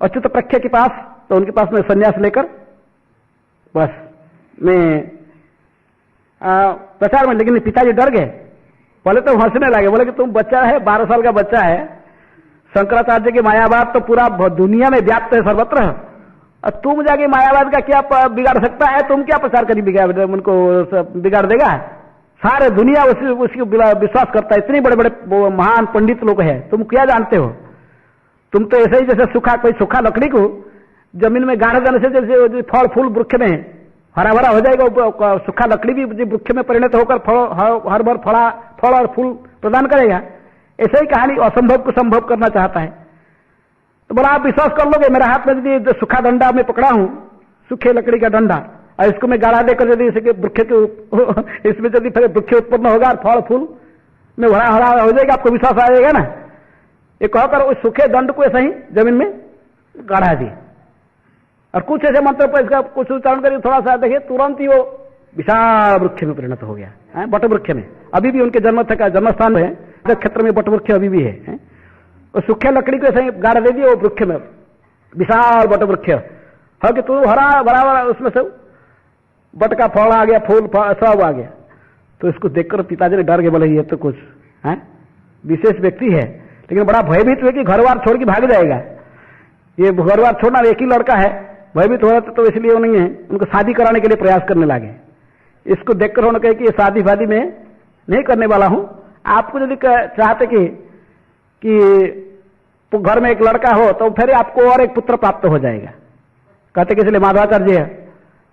अच्युत प्रख्या के पास, तो उनके पास में संन्यास लेकर बस मैं प्रचार में। लेकिन पिताजी डर गए, पहले तो हंसने लगे, बोले कि तुम बच्चा है, 12 साल का बच्चा है, शंकराचार्य की मायावाद तो पूरा दुनिया में व्याप्त है सर्वत्र, और तुम जाके मायावाद का क्या बिगाड़ सकता है, तुम क्या प्रचार करी, उनको बिगाड़ देगा, सारे दुनिया उसकी विश्वास करता है, इतने बड़े बड़े महान पंडित लोग हैं, तुम क्या जानते हो, तुम तो ऐसे ही जैसे कोई सूखा लकड़ी को जमीन में गाड़ देने से जैसे फल फूल वृक्ष में हरा भरा हो जाएगा, सूखा लकड़ी भी वृक्ष में परिणत होकर हर भर फल और फूल प्रदान करेगा, ऐसे ही कहानी असंभव को संभव करना चाहता है। तो बोला आप विश्वास कर लोगे, मेरे हाथ में यदि सूखा डंडा में पकड़ा हूं, सूखे लकड़ी का डंडा, और इसको मैं गाढ़ा देकर यदि वृक्ष के इसमें यदि फिर वृक्ष उत्पन्न होगा और फल फूल में हरा हरा हो जाएगा, आपको विश्वास आ जाएगा ना। ये कहकर उस सूखे दंड को ऐसा ही जमीन में गाढ़ा दी, और कुछ ऐसे मंत्र पर इसका कुछ उच्चारण करिए, थोड़ा सा देखिए, तुरंत ही वो विशाल वृक्ष में परिणत हो गया, बट वृक्ष में। अभी भी उनके जन्मस्थान है क्षेत्र में बट वृक्ष अभी भी है। और सूखे लकड़ी को ऐसे ही गाढ़ा दे दिए, वो वृक्ष में विशाल बट वृक्ष है कि तू हरा भरा उसमें सब बट का फल आ गया, फूल सब आ गया। तो इसको देखकर पिताजी ने डर के बोले ये तो कुछ है विशेष व्यक्ति है, लेकिन बड़ा भयभीत हुए कि घरवार छोड़ के भाग जाएगा। ये घरवार छोड़ना, एक ही लड़का है, भयभीत हो रहा तो इसलिए वो नहीं है, उनको शादी कराने के लिए प्रयास करने लगे। इसको देखकर उन्होंने कहा कि ये शादी फादी में नहीं करने वाला हूं, आपको यदि चाहते कि घर में एक लड़का हो तो फिर आपको और एक पुत्र प्राप्त हो जाएगा। कहते कि इसलिए माधवाचार्य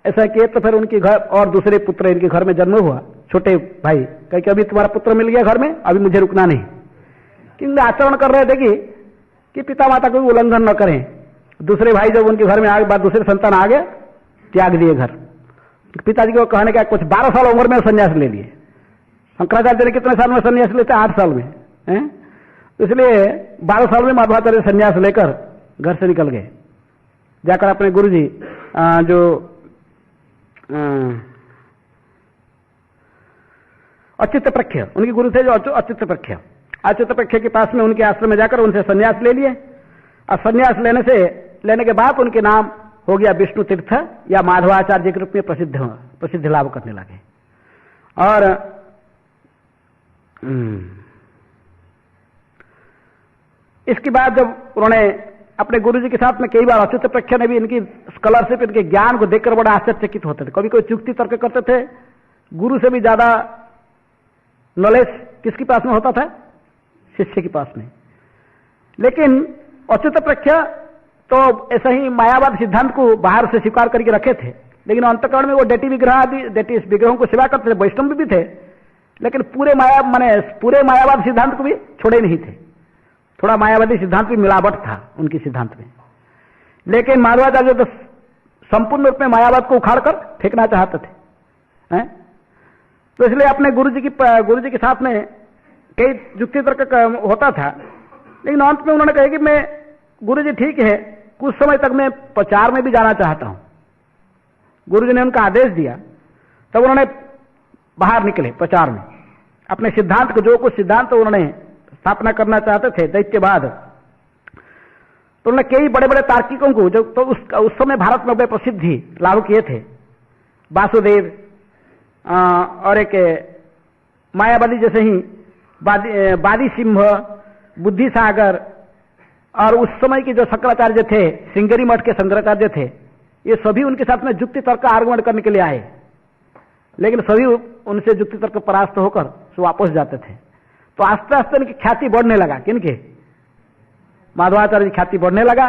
ऐसा किए तो फिर उनके घर और दूसरे पुत्र इनके घर में जन्म हुआ, छोटे भाई। कह कि अभी तुम्हारा पुत्र मिल गया घर में, अभी मुझे रुकना नहीं। क्योंकि आचरण कर रहे थे कि पिता माता को उल्लंघन न करें। दूसरे भाई जब उनके घर में आ गए, दूसरे संतान आ गए, त्याग दिए घर। पिताजी को कहने का कुछ 12 साल उम्र में संन्यास ले लिए। शंकराचार्य ने कितने साल में संन्यास लेते? 8 साल में है। इसलिए 12 साल में माधवाचार्य संन्यास लेकर घर से निकल गए, जाकर अपने गुरु जी जो अच्युत प्रख्य, उनके गुरु थे जो अच्युत प्रख्य के पास में उनके आश्रम में जाकर उनसे संन्यास ले लिए। और संन्यास लेने के बाद उनके नाम हो गया विष्णु तीर्थ या माधवाचार्य के रूप में प्रसिद्ध लाभ करने लगे। और इसके बाद जब उन्होंने अपने गुरुजी के साथ में कई बार अच्युत प्रख्य ने भी इनकी स्कॉलरशिप, इनके ज्ञान को देखकर बड़ा आश्चर्यचकित होते थे। कभी कोई युक्ति तर्क करते थे, गुरु से भी ज्यादा नॉलेज किसके पास में होता था? शिष्य के पास में। लेकिन अच्युत प्रख्य तो ऐसा ही मायावाद सिद्धांत को बाहर से स्वीकार करके रखे थे, लेकिन अंतकरण में वो डेटी विग्रह आदि विग्रहों को सेवा करते थे, वैष्णव भी थे, लेकिन पूरे मायावाद सिद्धांत को भी छोड़े नहीं थे। थोड़ा मायावादी सिद्धांत भी मिलावट था उनके सिद्धांत में। लेकिन माधवाचार्य तो संपूर्ण रूप में मायावाद को उखाड़ कर फेंकना चाहते थे। तो इसलिए अपने गुरुजी के साथ में कई युक्ति तर्क होता था, लेकिन अंत में उन्होंने कहा कि मैं गुरुजी ठीक है, कुछ समय तक मैं प्रचार में भी जाना चाहता हूं। गुरुजी ने उनका आदेश दिया, तब उन्होंने बाहर निकले प्रचार में। अपने सिद्धांत को, जो कुछ सिद्धांत उन्होंने स्थापना करना चाहते थे दैत्यवाद, तो उन्होंने कई बड़े बड़े तार्किकों को, जो तो उस समय भारत में बड़े प्रसिद्धि लाभ किए थे, वासुदेव और एक मायावादी जैसे ही बादी सिंह, बुद्धि सागर, और उस समय के जो शंकराचार्य थे, श्रृंगेरी मठ के शंकराचार्य थे, ये सभी उनके साथ में युक्ति तर्क आर्गुमेंट करने के लिए आए, लेकिन सभी उनसे युक्ति तर्क परास्त होकर वापस जाते थे। तो आस्ते आस्ते इनकी ख्याति बढ़ने लगा। किनके? माधवाचार्य की ख्याति बढ़ने लगा।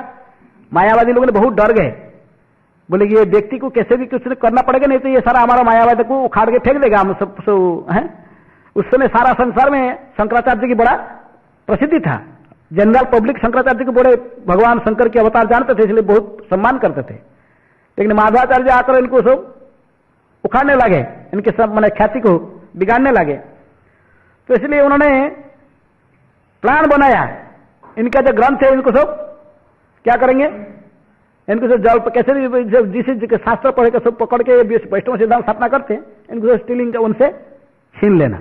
मायावादी लोगों ने बहुत डर गए, बोले कि ये व्यक्ति को कैसे भी कुछ करना पड़ेगा, नहीं तो ये सारा हमारा मायावाद को उखाड़ के फेंक देगा हम सब है। उस समय सारा संसार में शंकराचार्य की बड़ा प्रसिद्धि था। जनरल पब्लिक शंकराचार्य को बड़े भगवान शंकर के अवतार जानते थे, इसलिए बहुत सम्मान करते थे। लेकिन माधवाचार्य आकर इनको सब उखाड़ने लगे, इनके सब मैंने ख्याति को बिगाड़ने लगे। तो इसलिए उन्होंने प्लान बनाया, इनका जो ग्रंथ है इनको सब क्या करेंगे, इनको सब जल कैसे भी जिस शास्त्र पढ़े के सब पकड़ के वैष्णव सिद्धांत स्थापना करते हैं, इनको स्टीलिंग का उनसे छीन लेना,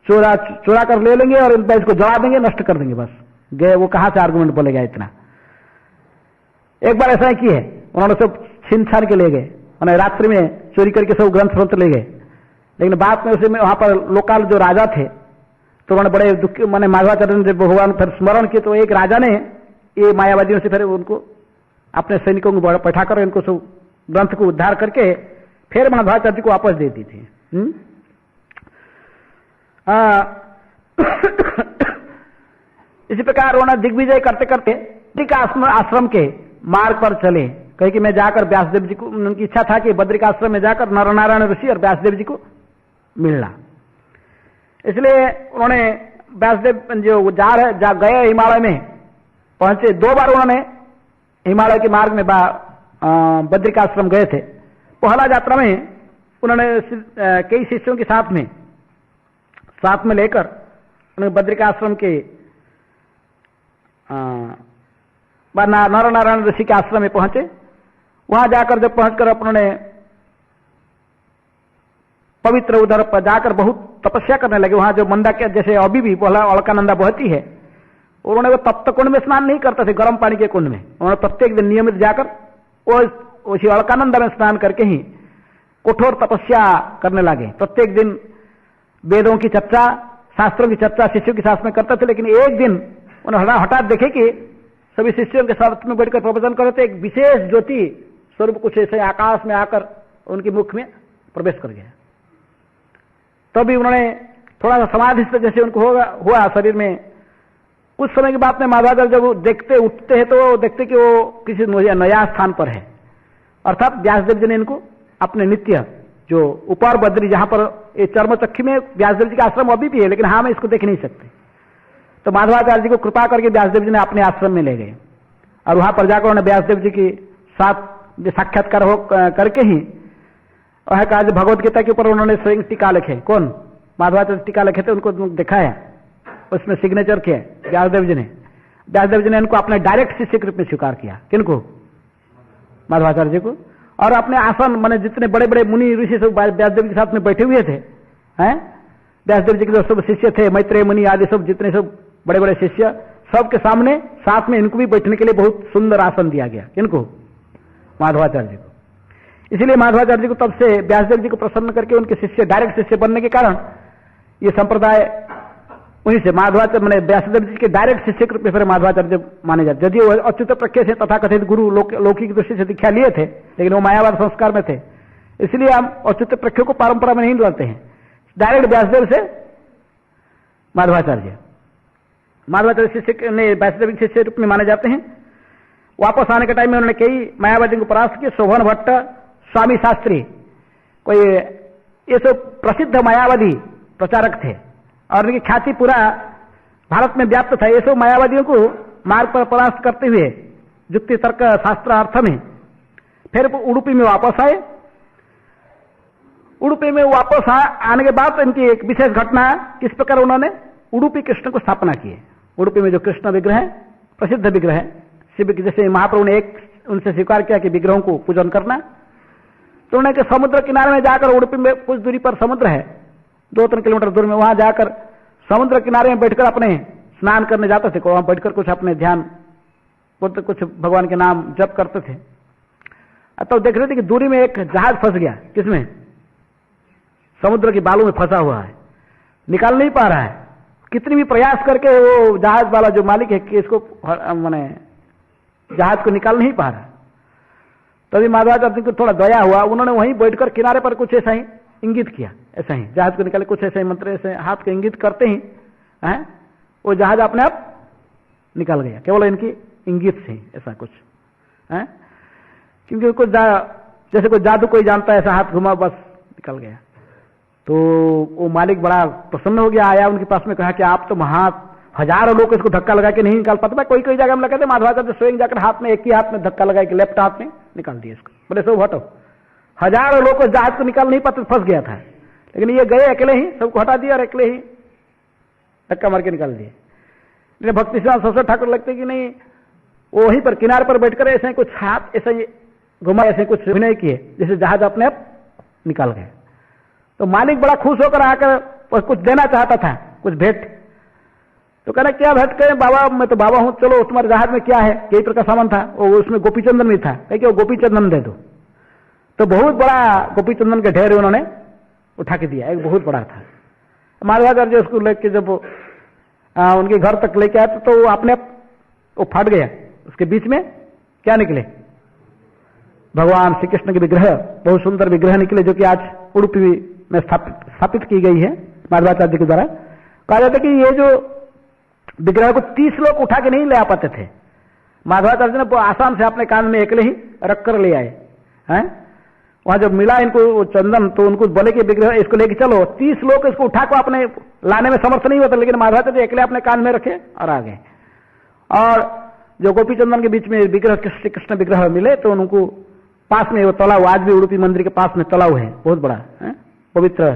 चोरा कर ले लेंगे और इसको जला देंगे, नष्ट कर देंगे। बस गए, वो कहां से आर्गुमेंट बोलेगा इतना। एक बार ऐसा ही किए, उन्होंने सब छीन छान के ले गए, उन्हें रात्रि में चोरी करके सब ग्रंथ ले गए। लेकिन बाद में उसे वहां पर लोकल जो राजा थे, तो उन्होंने बड़े दुख, मैंने माधवाचार्य ने जब भगवान फिर स्मरण किए, तो एक राजा ने ये मायावादियों से फिर उनको अपने सैनिकों को बैठाकर इनको सब ग्रंथ को उद्धार करके फिर माधवाचार्य को वापस दे दी थी। इसी प्रकार उन्होंने दिग्विजय करते करते आश्रम के मार्ग पर चले। कहीं कि मैं जाकर व्यासदेव जी को, उनकी इच्छा था कि बद्रिका आश्रम में जाकर नरनारायण ऋषि और व्यासदेव जी को मिलना। इसलिए उन्होंने व्यासदेव जो गए हिमालय में पहुंचे, 2 बार उन्होंने हिमालय के मार्ग में बद्रिका आश्रम गए थे। पहला यात्रा में उन्होंने कई शिष्यों के साथ में लेकर उन्होंने बद्रिका आश्रम के नरनारायण ऋषि के आश्रम में पहुंचे। वहां जाकर जब पहुंचकर उन्होंने पवित्र उधर पर जाकर बहुत तपस्या करने लगे। वहां जो मंदा के जैसे अभी भी पहला अलकानंदा बहती है, उन्होंने वो तप्त कुंड में स्नान नहीं करते थे, गर्म पानी के कुंड में। उन्होंने प्रत्येक दिन नियमित जाकर वो श्री अलकानंद में स्नान करके ही कठोर तपस्या करने लगे। प्रत्येक दिन वेदों की चर्चा, शास्त्रों की चर्चा शिष्यों के साथ में करते थे। लेकिन एक दिन उन्होंने हठात देखे कि सभी शिष्यों के साथ में बैठकर प्रवचन कर रहे थे, एक विशेष ज्योति स्वरूप कुछ ऐसे आकाश में आकर उनके मुख में प्रवेश कर गया। तभी उन्होंने थोड़ा सा समाधि से जैसे उनको हुआ शरीर में। कुछ समय के बाद में माधवाचार्य जब वो देखते उठते हैं तो वो देखते कि वो किसी नया स्थान पर है। अर्थात व्यासदेव जी ने इनको अपने नित्य जो ऊपर बद्री, जहां पर ये चर्मचक्की में व्यासदेव जी का आश्रम अभी भी है, लेकिन हम इसको देख नहीं सकते। तो माधवाचार्य जी को कृपा करके व्यासदेव जी ने अपने आश्रम में ले गए और वहां पर जाकर उन्होंने व्यासदेव जी के साथ साक्षात्कार करके ही वह कहा, भगवत गीता के ऊपर उन्होंने स्वयं टीका लिखे। कौन? माधवाचार्य टीका लिखे थे, उनको दिखाया, उसमें सिग्नेचर किया व्यासदेव जी ने। व्यासदेव जी ने इनको अपने डायरेक्ट शिष्य के रूप में स्वीकार किया। किनको? माधवाचार्य जी को। और अपने आसन माने जितने बड़े बड़े मुनि ऋषि सब व्यासदेव के साथ में बैठे हुए थे, हैं व्यासदेव जी के जो सब शिष्य थे, मैत्रेय मुनि आदि सब जितने सब बड़े बड़े शिष्य, सबके सामने साथ में इनको भी बैठने के लिए बहुत सुंदर आसन दिया गया। किनको? माधवाचार्य जी को। इसलिए माधवाचार्य जी को तब से व्यासदेव जी को प्रसन्न करके उनके शिष्य, डायरेक्ट शिष्य बनने के कारण ये संप्रदाय उन्हीं से माधवाचार्य मैंने व्यासदेव जी के डायरेक्ट शिष्य के रूप में फिर माधवाचार्य माने जाते। यदि वो अच्युत प्रज्ञ से तथा कथित गुरु लौकिक दृष्टि से दीक्षा लिए थे, लेकिन वो मायावाद संस्कार में थे, इसलिए हम अच्युत प्रज्ञ को परंपरा में नहीं लाते हैं। डायरेक्ट व्यासदेव से माधवाचार्य शिष्य ने व्यासदेव के शिष्य रूप में माने जाते हैं। वापस आने के टाइम में उन्होंने कई मायावादियों को परास्त किया। शोभन भट्ट, स्वामी शास्त्री, कोई ये सब प्रसिद्ध मायावादी प्रचारक थे और उनकी ख्याति पूरा भारत में व्याप्त था। ये सब मायावादियों को मार्ग पर परास्त करते हुए युक्ति तर्क शास्त्र अर्थ में फिर उडुपी में वापस आए। उडुपी में वापस आने के बाद इनकी एक विशेष घटना, किस प्रकार उन्होंने उडुपी कृष्ण को स्थापना की है। उडुपी में जो कृष्ण विग्रह है, प्रसिद्ध विग्रह है शिव की, जैसे महाप्रभु ने एक उनसे स्वीकार किया कि विग्रहों को पूजन करना, तो उन्होंने समुद्र किनारे में जाकर, उडुपी में कुछ दूरी पर समुद्र है, 2-3 किलोमीटर दूर में, वहां जाकर समुद्र किनारे में बैठकर अपने स्नान करने जाते थे। वहां बैठकर कुछ अपने ध्यान करते, कुछ भगवान के नाम जप करते थे। तो देख रहे थे कि दूरी में एक जहाज फंस गया। किसमें? समुद्र की बालू में फंसा हुआ है, निकाल नहीं पा रहा है। कितनी भी प्रयास करके वो जहाज वाला जो मालिक है कि इसको माने जहाज को निकाल नहीं पा रहा। तभी माधवाचार्य को थोड़ा दया हुआ, उन्होंने वहीं बैठकर किनारे पर कुछ ऐसा ही इंगित किया, ऐसा ही जहाज को निकाले, कुछ ऐसे मंत्र ऐसे हाथ के इंगित करते ही है वो जहाज अपने आप निकल गया, केवल इनकी इंगित से, ऐसा कुछ है। क्योंकि कुछ जैसे कोई जादू कोई जानता है, ऐसा हाथ घुमा बस निकल गया। तो वो मालिक बड़ा प्रसन्न हो गया, आया उनके पास में, कहा कि आप तो हजारों लोग इसको धक्का लगा के नहीं निकाल पाते। कोई कोई जगह में लगा थे, माधवाचार्य स्वयं जाकर हाथ में, एक ही हाथ में धक्का लगा के लेफ्ट हाथ में निकाल दिया इसको। बोले सब हटो, हजारों लोग को जहाज को निकाल नहीं पाते, फंस गया था। लेकिन ये गए अकेले ही, सबको हटा दिया और अकेले ही धक्का मार के निकाल दिए। लेकिन भक्ति सिद्धांत सरस्वती ठाकुर लगते कि नहीं, वो वहीं पर किनारे पर बैठकर ऐसे कुछ हाथ ऐसे घुमा, ऐसे कुछ अभिनय किए जैसे जहाज अपने आप निकाल गए। तो मालिक बड़ा खुश होकर आकर कुछ देना चाहता था, कुछ भेंट। तो कहना क्या भेंट करें बाबा, मैं तो बाबा हूं, चलो तुम्हारे जहाज में क्या है, कई प्रकार सामान था, वो उसमें गोपी चंदन भी था, कहे वो गोपी चंदन दे दो। तो बहुत बड़ा गोपी चंदन के ढेर उन्होंने उठा के दिया, एक बहुत बड़ा था। माधवाचार्य उसको लेके जब उनके घर तक लेके आए तो वो अपने आप वो फट गया। उसके बीच में क्या निकले? भगवान श्री कृष्ण के विग्रह, बहुत सुंदर विग्रह निकले, जो कि आज उडुपी में स्थापित की गई है माधवाचार्य के द्वारा। कहा जाता है कि ये जो विग्रह को 30 लोग उठा के नहीं ले आ पाते थे, माधवाचार्य ने आसाम से अपने कान में अकेले ही रख कर ले आए हैं। वहां जब मिला इनको चंदन, तो उनको बोले कि विग्रह इसको लेके चलो। 30 लोग इसको उठा को अपने लाने में समर्थ नहीं होता, लेकिन माधवाचार्य अकेले अपने कान में रखे और आ गए। और जो गोपी चंदन के बीच में विग्रह, कृष्ण विग्रह मिले, तो उनको पास में वो तालाब, आज भी उडुपी मंदिर के पास में तालाब है, बहुत बड़ा है, पवित्र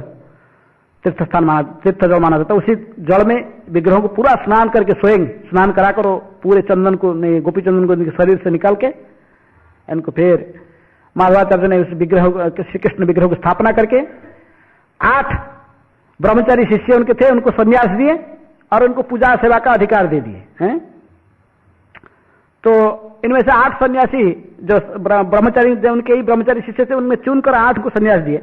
तीर्थ स्थान तीर्थ जल माना जाता है। उसी जल में विग्रहों को पूरा स्नान करके, स्वयं स्नान करा करो, पूरे चंदन को, गोपी चंदन को इनके शरीर से निकाल के इनको फिर माधवाचार्य ने उस विग्रह, श्री कृष्ण विग्रह की स्थापना करके 8 ब्रह्मचारी शिष्य उनके थे, उनको संन्यास दिए और उनको पूजा सेवा का अधिकार दे दिए हैं। तो इनमें से 8 सन्यासी जो ब्रह्मचारी, जो उनके ही ब्रह्मचारी शिष्य थे, उनमें चुनकर 8 को सन्यास दिए।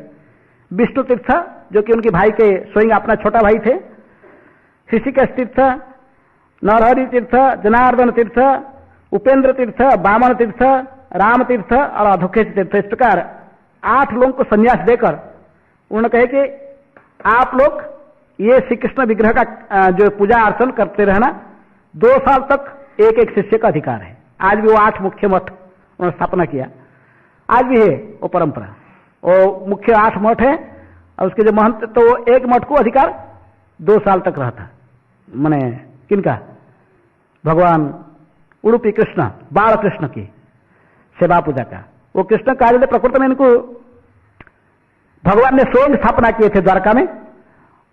विष्णु तीर्थ जो कि उनके भाई के स्वयं अपना छोटा भाई थे, ऋषिकेश तीर्थ, नरहरि तीर्थ, जनार्दन तीर्थ, उपेंद्र तीर्थ, बामन तीर्थ, राम तीर्थ और अधोकेश तीर्थ। इस प्रकार 8 लोगों को सन्यास देकर उन्होंने कहे कि आप लोग ये श्री कृष्ण विग्रह का जो पूजा अर्चन करते रहना, 2 साल तक एक एक शिष्य का अधिकार है। आज भी वो 8 मुख्य मठ उन्होंने स्थापना किया, आज भी है वो परंपरा। वो मुख्य 8 मठ है और उसके जो महंत, तो एक मठ को अधिकार 2 साल तक रहता। माने किनका? भगवान उडुपी कृष्ण, बाल कृष्ण की सेवा पूजा का। वो कृष्ण कार्य प्रकृति में इनको भगवान ने स्वयं स्थापना किए थे द्वारका में,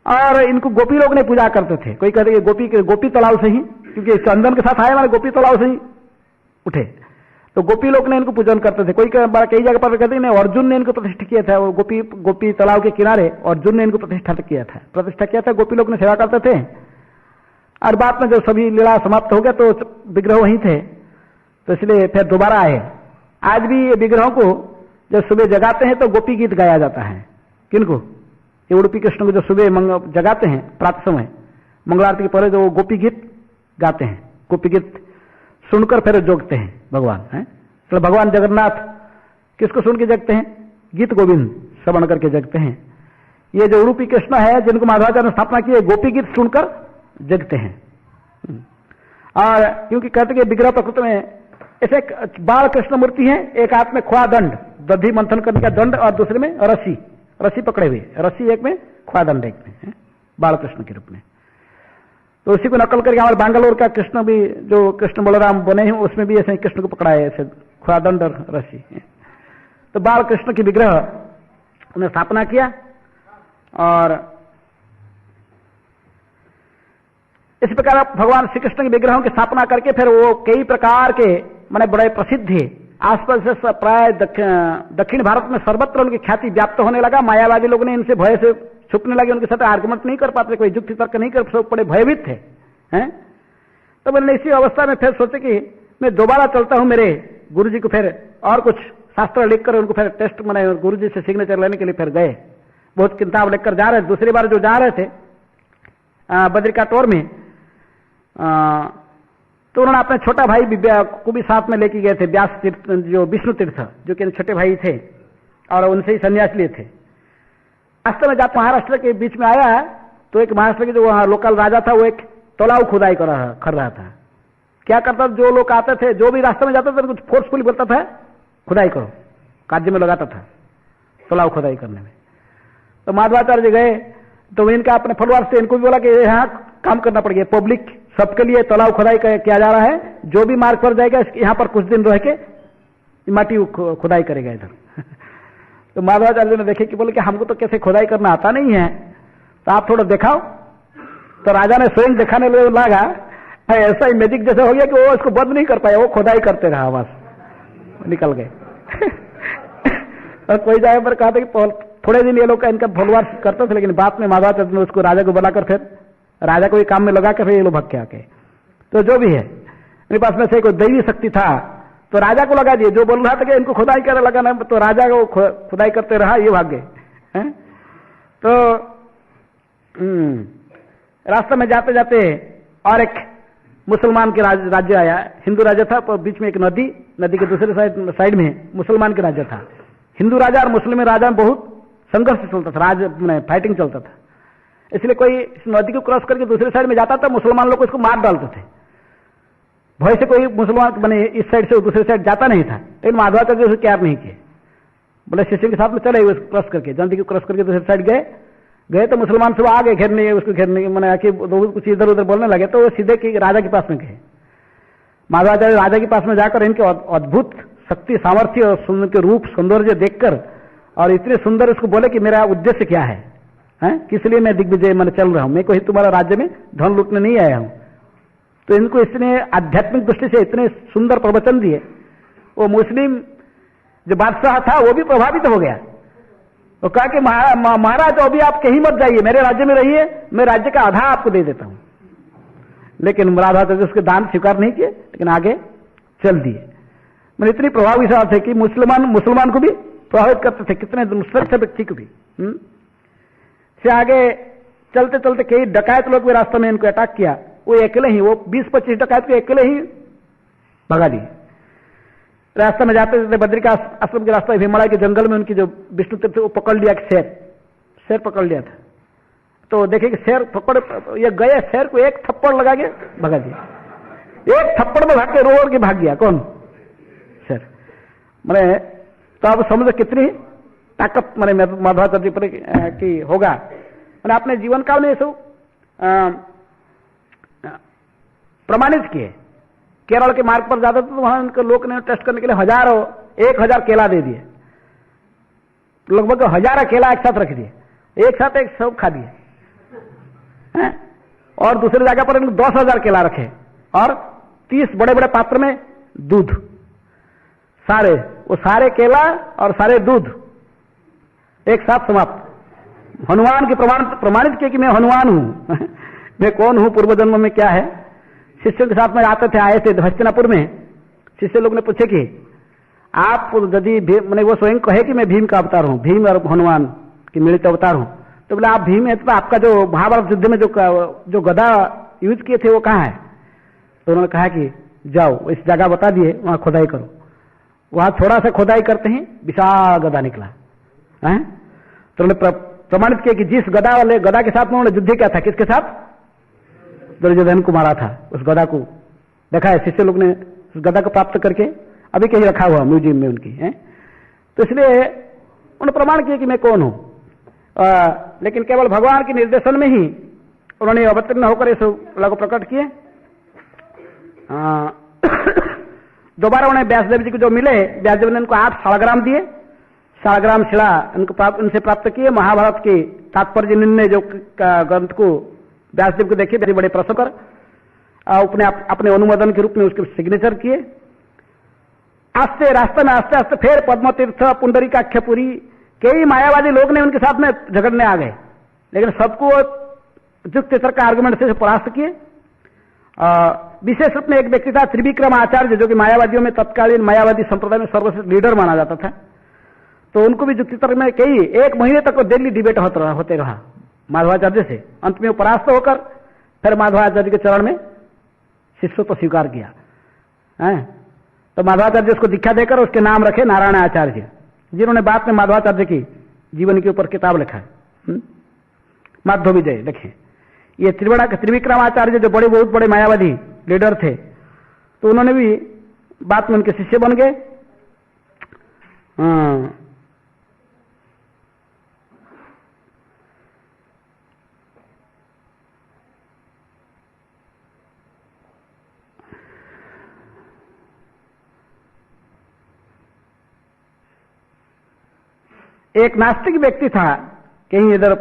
और इनको गोपी लोग ने पूजा करते थे। कोई कहते हैं गोपी तालाब से ही, क्योंकि चंदन के साथ आए हमारे गोपी तालाब से ही उठे, तो गोपी लोग ने इनको पूजन करते थे। कई जगह पर कहते हैं अर्जुन ने इनको प्रतिष्ठा किया था। वो गोपी तालाब के किनारे अर्जुन ने इनको प्रतिष्ठा किया था। गोपी लोग ने सेवा करते थे, और बाद में जब सभी लीला समाप्त हो गया तो विग्रह वहीं थे, तो इसलिए फिर दोबारा आए। आज भी ये विग्रहों को जब सुबह जगाते हैं तो गोपी गीत गाया जाता है। किनको? ये उडुपी कृष्ण को जो सुबह जगाते हैं प्रातः समय, मंगलारती के पहले जो गोपी गीत गाते हैं, गोपी गीत सुनकर फिर जोगते हैं भगवान है। तो भगवान जगन्नाथ किसको सुन के जगते हैं? गीत गोविंद श्रवण करके जगते हैं। ये जो उडुपी कृष्ण है जिनको माधवाचार्य ने स्थापना की है, गोपी गीत सुनकर जगते हैं। और क्योंकि कहते कि विग्रह प्रकृति में ऐसे बाल कृष्ण मूर्ति है, एक हाथ में ख्वा दंड, दधि मंथन करने का दंड, और दूसरे में रस्सी पकड़े हुए, रस्सी एक में ख्वा दंड एक में है, बाल कृष्ण के रूप में। तो उसी को नकल करके हमारे बैंगलोर का कृष्ण भी, जो कृष्ण बलराम बने हैं, उसमें भी ऐसे कृष्ण को पकड़ा है, ऐसे ख्वा दंड और रस्सी। तो बाल कृष्ण की विग्रह उन्हें स्थापना किया, और इस प्रकार भगवान श्री कृष्ण के विग्रहों की स्थापना करके फिर वो कई प्रकार के माने बड़े प्रसिद्ध है। आसपास से प्राय दक्षिण भारत में सर्वत्र उनकी ख्याति व्याप्त होने लगा। मायावादी लोग ने इनसे भय से छुपने लगे, उनके साथ आर्गुमेंट नहीं कर पाते, कोई युक्ति तर्क नहीं कर, सब बड़े भयभीत थे हैं। तो मैंने इसी अवस्था में फिर सोचे कि मैं दोबारा चलता हूं मेरे गुरु जी को, फिर और कुछ शास्त्र लिखकर उनको फिर टेस्ट मैंने गुरु जी से सिग्नेचर लेने के लिए फिर गए। बहुत किताब लिखकर जा रहे थे। दूसरी बार जो जा रहे थे बद्रिका टोर में, तो उन्होंने अपने छोटा भाई को भी साथ में लेके गए थे, व्यास तीर्थ, जो विष्णु तीर्थ जो कि छोटे भाई थे, और उनसे ही संन्यास लिए थे। रास्ते में जब महाराष्ट्र के बीच में आया तो एक महाराष्ट्र के जो वहां लोकल राजा था, वो एक तालाब खुदाई कर रहा था। क्या करता था, जो लोग आते थे, जो भी रास्ते में जाते थे, कुछ फोर्सफुली बोलता था खुदाई करो, कार्य में लगाता था तालाब खुदाई करने में। तो माधवाचार्य जी गए तो इनका अपने फॉलोअर्स से इनको भी बोला कि यहाँ काम करना पड़ेगा, पब्लिक सबके लिए तालाब खुदाई किया जा रहा है, जो भी मार्ग पर जाएगा यहाँ पर कुछ दिन रह के माटी खुदाई करेगा इधर। तो माधवाचार्य ने देखे कि बोले कि हमको तो कैसे खुदाई करना आता नहीं है, तो आप थोड़ा दिखाओ। तो राजा ने स्वयं दिखाने लगा, ऐसा ही मैजिक जैसे हो गया कि वो इसको बंद नहीं कर पाया, वो खुदाई करते रहा, बस निकल गए। और कोई जगह पर कहा था कि थोड़े दिन ये लोग इनका फॉलोअर्स करते थे, लेकिन बाद में माधवाचार्य ने उसको राजा को बुलाकर फिर राजा को ये काम में लगा कर फिर ये लोग भग के आके। तो जो भी है, मेरे पास में से कोई दैवी शक्ति था तो राजा को लगा दिए, जो बोल रहा था कि इनको खुदाई कर लगाना, तो राजा को खुदाई करते रहा, ये भाग गए। तो रास्ते में जाते जाते और एक मुसलमान के राज्य आया, हिंदू राज्य था, तो बीच में एक नदी के दूसरे साइड में मुसलमान के राज्य था। हिंदू राजा और मुस्लिम राजा में बहुत संघर्ष चलता था, फाइटिंग चलता था। इसलिए कोई इस नदी को क्रॉस करके दूसरे साइड में जाता था, मुसलमान लोग उसको मार डालते थे। भय से कोई मुसलमान मैंने इस साइड से दूसरे साइड जाता नहीं था, लेकिन माधवाचार्य उसे क्या नहीं किए, बोले शिष्य के साथ में चले क्रॉस करके, नदी को क्रॉस करके दूसरे साइड गए तो मुसलमान सब आ गए घेरने, उसको घेरने मैंने आके कुछ इधर उधर बोलने लगे, तो वो सीधे राजा के पास में गए। माधवाचार्य राजा के पास में जाकर इनके अद्भुत शक्ति, सामर्थ्य और उनके रूप सौंदर्य देखकर, और इतने सुंदर उसको बोले कि मेरा उद्देश्य क्या है, किस लिए मैं दिग्विजय मन चल रहा हूं, मैं कोई तुम्हारा राज्य में धन लूटने नहीं आया हूं। तो इनको इसने आध्यात्मिक दृष्टि से इतने सुंदर प्रवचन दिए, वो मुस्लिम जो बादशाह था वो भी प्रभावित हो गया। वो कहा कि महाराज अभी आप कहीं मत जाइए, मेरे राज्य में रहिए, मैं राज्य का आधा आपको दे देता हूं। लेकिन माधवाचार्य उसके दान स्वीकार नहीं किए, लेकिन आगे चल दिए। मैंने इतनी प्रभावशाली थे कि मुसलमान को भी प्रभावित करते थे, कितने मुश्किल थे व्यक्ति को भी। से आगे चलते चलते कई डकायत लोग भी रास्ते में इनको अटैक किया, वो अकेले ही, वो 20-25 डकायत को अकेले ही भगा दिए। रास्ते में जाते जाते बद्री का आश्रम के रास्ते हिमालय के जंगल में उनकी जो विष्णु तीर्थ वो पकड़ लिया, शेर पकड़ लिया था। तो देखे कि शेर थप्पड़, ये गए शेर को एक थप्पड़ लगा के भगा दिया, एक थप्पड़ में भाग के रोड़ के भाग गया। कौन? शेर। मैंने तो आप समझो कितनी ताकत मैंने माधवाचार्य पर की होगा। मैंने अपने जीवन काल में ये सब प्रमाणित किए। केरल के मार्ग पर जाते तो वहां उनके लोग ने टेस्ट करने के लिए 1000 केला दे दिए, लगभग 1000 केला एक साथ रख दिए, एक साथ एक सब खा दिए। और दूसरी जगह पर 10,000 केला रखे और 30 बड़े बड़े पात्र में दूध, वो सारे केला और सारे दूध एक साथ समाप्त। हनुमान के प्रमाणित किए कि मैं हनुमान हूं। मैं कौन हूं, पूर्व जन्म में क्या है। शिष्यों के साथ में आए थे हस्तिनापुर में। शिष्य लोग ने पूछे कि आप यदि मैंने, वो स्वयं कहे कि मैं भीम का अवतार हूं, भीम और हनुमान की मिलित अवतार हूं, तो बोले आप भीम है तो आपका जो महाभारत युद्ध में जो गदा यूज किए थे वो कहाँ है? तो उन्होंने कहा कि जाओ इस जगह बता दिए, वहां खुदाई करो। वहां थोड़ा सा खुदाई करते ही विशाल गदा निकला है। तो उन्होंने प्रमाणित किया कि जिस गदा के साथ उन्होंने युद्ध किया था, किसके साथ? दुर्योधन को मारा था। उस गदा को देखा है शिष्य लोग ने, उस गदा को प्राप्त करके अभी कहीं रखा हुआ म्यूजियम में उनकी है। तो इसलिए उन्होंने प्रमाण किया कि मैं कौन हूं। लेकिन केवल भगवान के निर्देशन में ही उन्होंने अवतीर्ण होकर इस को प्रकट किए। दोबारा उन्हें व्यासदेव जी को जो मिले, व्यासदेव ने उनको 8 शालग्राम दिए, शालग्राम शिला उनसे प्राप्त किए। महाभारत की तात्पर्य निर्णय जो ग्रंथ को व्यासदेव को देखिए, बड़े बड़े प्रश्न कर अपने अनुमोदन के रूप में उसके सिग्नेचर किए। आस्ते रास्ते में आस्ते फिर पद्म तीर्थ, पुंडरीकाक्षपुरी, कई मायावादी लोग ने उनके साथ में झगड़ने आ गए, लेकिन सबको युक्ति तर्क का आर्गुमेंट से परास्त किए। विशेष रूप में एक व्यक्ति था त्रिविक्रम आचार्य, जो कि मायावादियों में तत्कालीन मायावादी संप्रदाय में सर्वश्रेष्ठ लीडर माना जाता था। तो उनको भी युक्ति तर्क में एक महीने तक दिल्ली डिबेट होते रहा माधवाचार्य से। अंत में वो परास्त होकर फिर माधवाचार्य के चरण में शिष्यत्व स्वीकार किया है। तो माधवाचार्य उसको दीक्षा देकर उसके नाम रखे नारायण आचार्य, जिन्होंने बाद में माधवाचार्य की जीवन के ऊपर किताब लिखा है, माधव विजय। देखें, ये त्रिविक्रमाचार्य जो बहुत बड़े मायावादी लीडर थे, तो उन्होंने भी बाद में उनके शिष्य बन गए। एक नास्तिक व्यक्ति था, कहीं इधर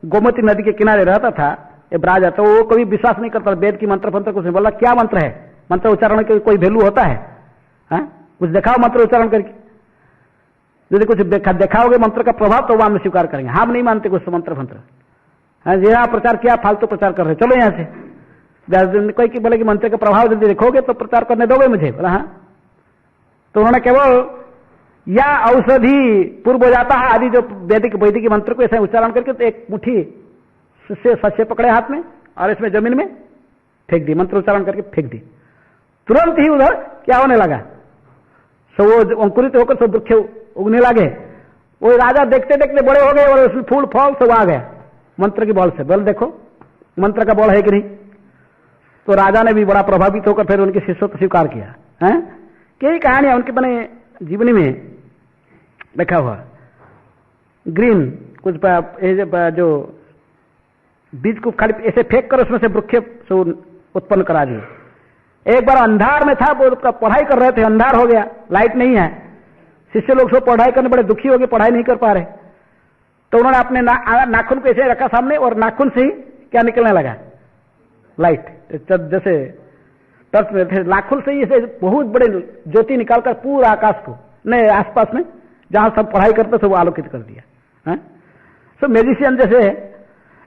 गोमती नदी के किनारे रहता था, ये ब्राज, तो वो कभी विश्वास नहीं करता वेद की मंत्र फंत्र कुछ नहीं। बोला क्या मंत्र है, मंत्र उच्चारण के कोई वैल्यू होता है? कुछ दिखाओ मंत्र उच्चारण करके, यदि कुछ दिखाओगे मंत्र का प्रभाव तो वो हम स्वीकार करेंगे। हम नहीं मानते कुछ मंत्र फंत्र। यहाँ प्रचार किया, फालतू प्रचार कर रहे, चलो यहाँ से। कोई बोले कि मंत्र का प्रभाव यदि देखोगे तो प्रचार करने दोगे मुझे? बोला हाँ। तो उन्होंने केवल या औषधि पूर्व जाता है आदि जो वैदिक मंत्र को ऐसे उच्चारण करके तो एक मुट्ठी से सच्चे पकड़े हाथ में और इसमें जमीन में फेंक दी, मंत्र उच्चारण करके फेंक दी। तुरंत ही उधर क्या होने लगा, सो वो अंकुरित होकर सब वृक्ष उगने लगे। वो राजा देखते देखते बड़े हो गए और उसमें फूल फल सब आ गया मंत्र की बल से। बोल देखो मंत्र का बल है कि नहीं। तो राजा ने भी बड़ा प्रभावित होकर फिर उनके शिष्यत्व स्वीकार किया है। कई कहानियां उनके बने जीवनी में लिखा हुआ। ग्रीन कुछ जो बीज को खाली ऐसे फेंक कर उसमें से वृक्ष उत्पन्न करा दिए। एक बार अंधार में था, वो पढ़ाई कर रहे थे, अंधार हो गया, लाइट नहीं है। शिष्य लोग सब पढ़ाई करने बड़े दुखी हो गए, पढ़ाई नहीं कर पा रहे। तो उन्होंने अपने नाखून को ऐसे रखा सामने और नाखून से ही क्या निकलने लगा, लाइट, जैसे टर्च में थे, नाखून से ही ऐसे बहुत बड़े ज्योति निकालकर पूरा आकाश को ने आसपास में जहां सब पढ़ाई करते थे वो आलोकित कर दिया। सो मैजिशियन जैसे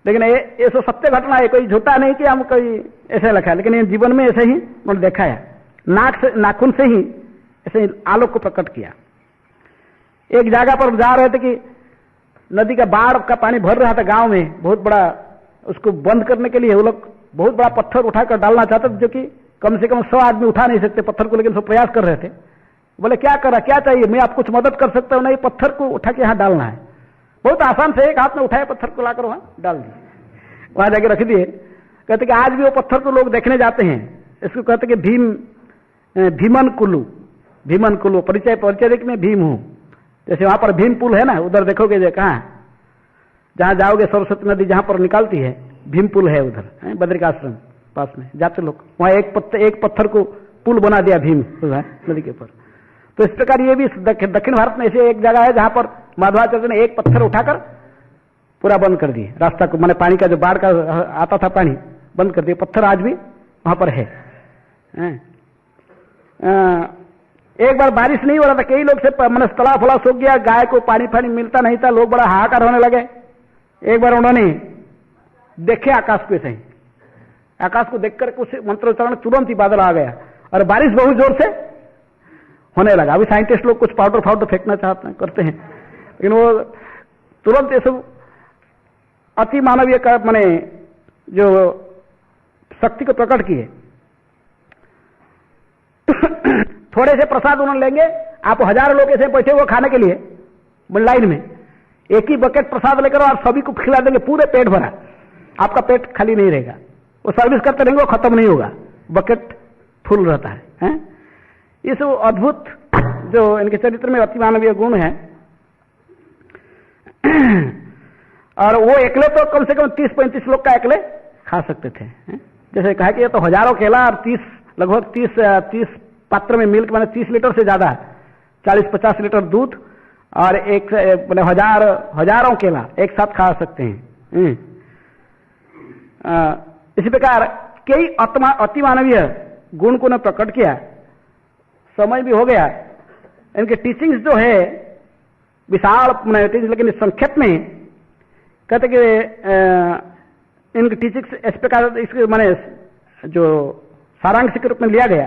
लेकिन ये सब सत्य घटना है, कोई झूठा नहीं कि हम कोई ऐसे लिखा है, लेकिन ये जीवन में ऐसे ही उन्होंने देखा है। नाखून से ही ऐसे आलोक को प्रकट किया। एक जगह पर जा रहे थे कि नदी का बाढ़ का पानी भर रहा था गांव में, बहुत बड़ा, उसको बंद करने के लिए वो लोग बहुत बड़ा पत्थर उठाकर डालना चाहते थे, जो कि कम से कम 100 आदमी उठा नहीं सकते पत्थर को, लेकिन सब प्रयास कर रहे थे। बोले क्या करा, क्या चाहिए, मैं आप कुछ मदद कर सकता हूं? नहीं, पत्थर को उठा के यहाँ डालना है। बहुत आसान से एक हाथ में उठाया पत्थर को, लाकर वहां डाल दिए, वहां जाके रख दिए। कहते कि आज भी वो पत्थर को लोग देखने जाते हैं। इसको कहते कि भीमन कुल्लू परिचय देख मैं भीम हूं। जैसे वहां पर भीम पुल है ना, उधर देखोगे जो कहां, जहां जाओगे सरस्वती नदी जहां पर निकालती है, भीम पुल है उधर, बद्रिकाश्रम पास में जाते लोग, वहां एक पत्थर को पुल बना दिया भीम नदी के ऊपर। तो इस प्रकार ये भी दक्षिण भारत में ऐसे एक जगह है जहां पर माधवाचार्य ने एक पत्थर उठाकर पूरा बंद कर दिए रास्ता को, माने पानी का जो बाढ़ का आता था पानी बंद कर दिया। पत्थर आज भी वहां पर है। एक बार बारिश नहीं हो रहा था, कई लोग से मैंने तालाब फला सूख गया, गाय को पानी फानी मिलता नहीं था, लोग बड़ा हाहाकार होने लगे। एक बार उन्होंने देखे आकाश को, ऐसे ही आकाश को देखकर कुछ मंत्रोच्चारण, तुरंत ही बादल आ गया और बारिश बहुत जोर से होने लगा। अभी साइंटिस्ट लोग कुछ पाउडर फेंकना चाहते हैं, करते हैं, लेकिन वो तुरंत ये सब अति मानवीय का माने जो शक्ति को प्रकट किए। थोड़े से प्रसाद उन्होंने लेंगे, आप हजारों लोग ऐसे बैठे हुए खाने के लिए लाइन में, एक ही बकेट प्रसाद लेकर और सभी को खिला देंगे, पूरे पेट भरा, आपका पेट खाली नहीं रहेगा। वो सर्विस करते रहेंगे, वो खत्म नहीं होगा, बकेट फुल रहता है। इस अद्भुत जो इनके चरित्र में अति मानवीय गुण है। और वो एकले तो कम से कम 30-35 लोग का एकले खा सकते थे। जैसे कहा कि ये तो हजारों केला और लगभग 30 पात्र में मिल्क, माने 30 लीटर से ज्यादा, 40-50 लीटर दूध और एक मैंने हजारों केला एक साथ खा सकते हैं। इसी प्रकार कई अति मानवीय गुण को ने प्रकट किया। समय भी हो गया, इनके टीचिंग्स जो है विशाल टीचिंग, लेकिन संक्षेप में कहते कि इनके टीचिंग्स इस प्रकार, इसके माने जो सारांश के रूप में लिया गया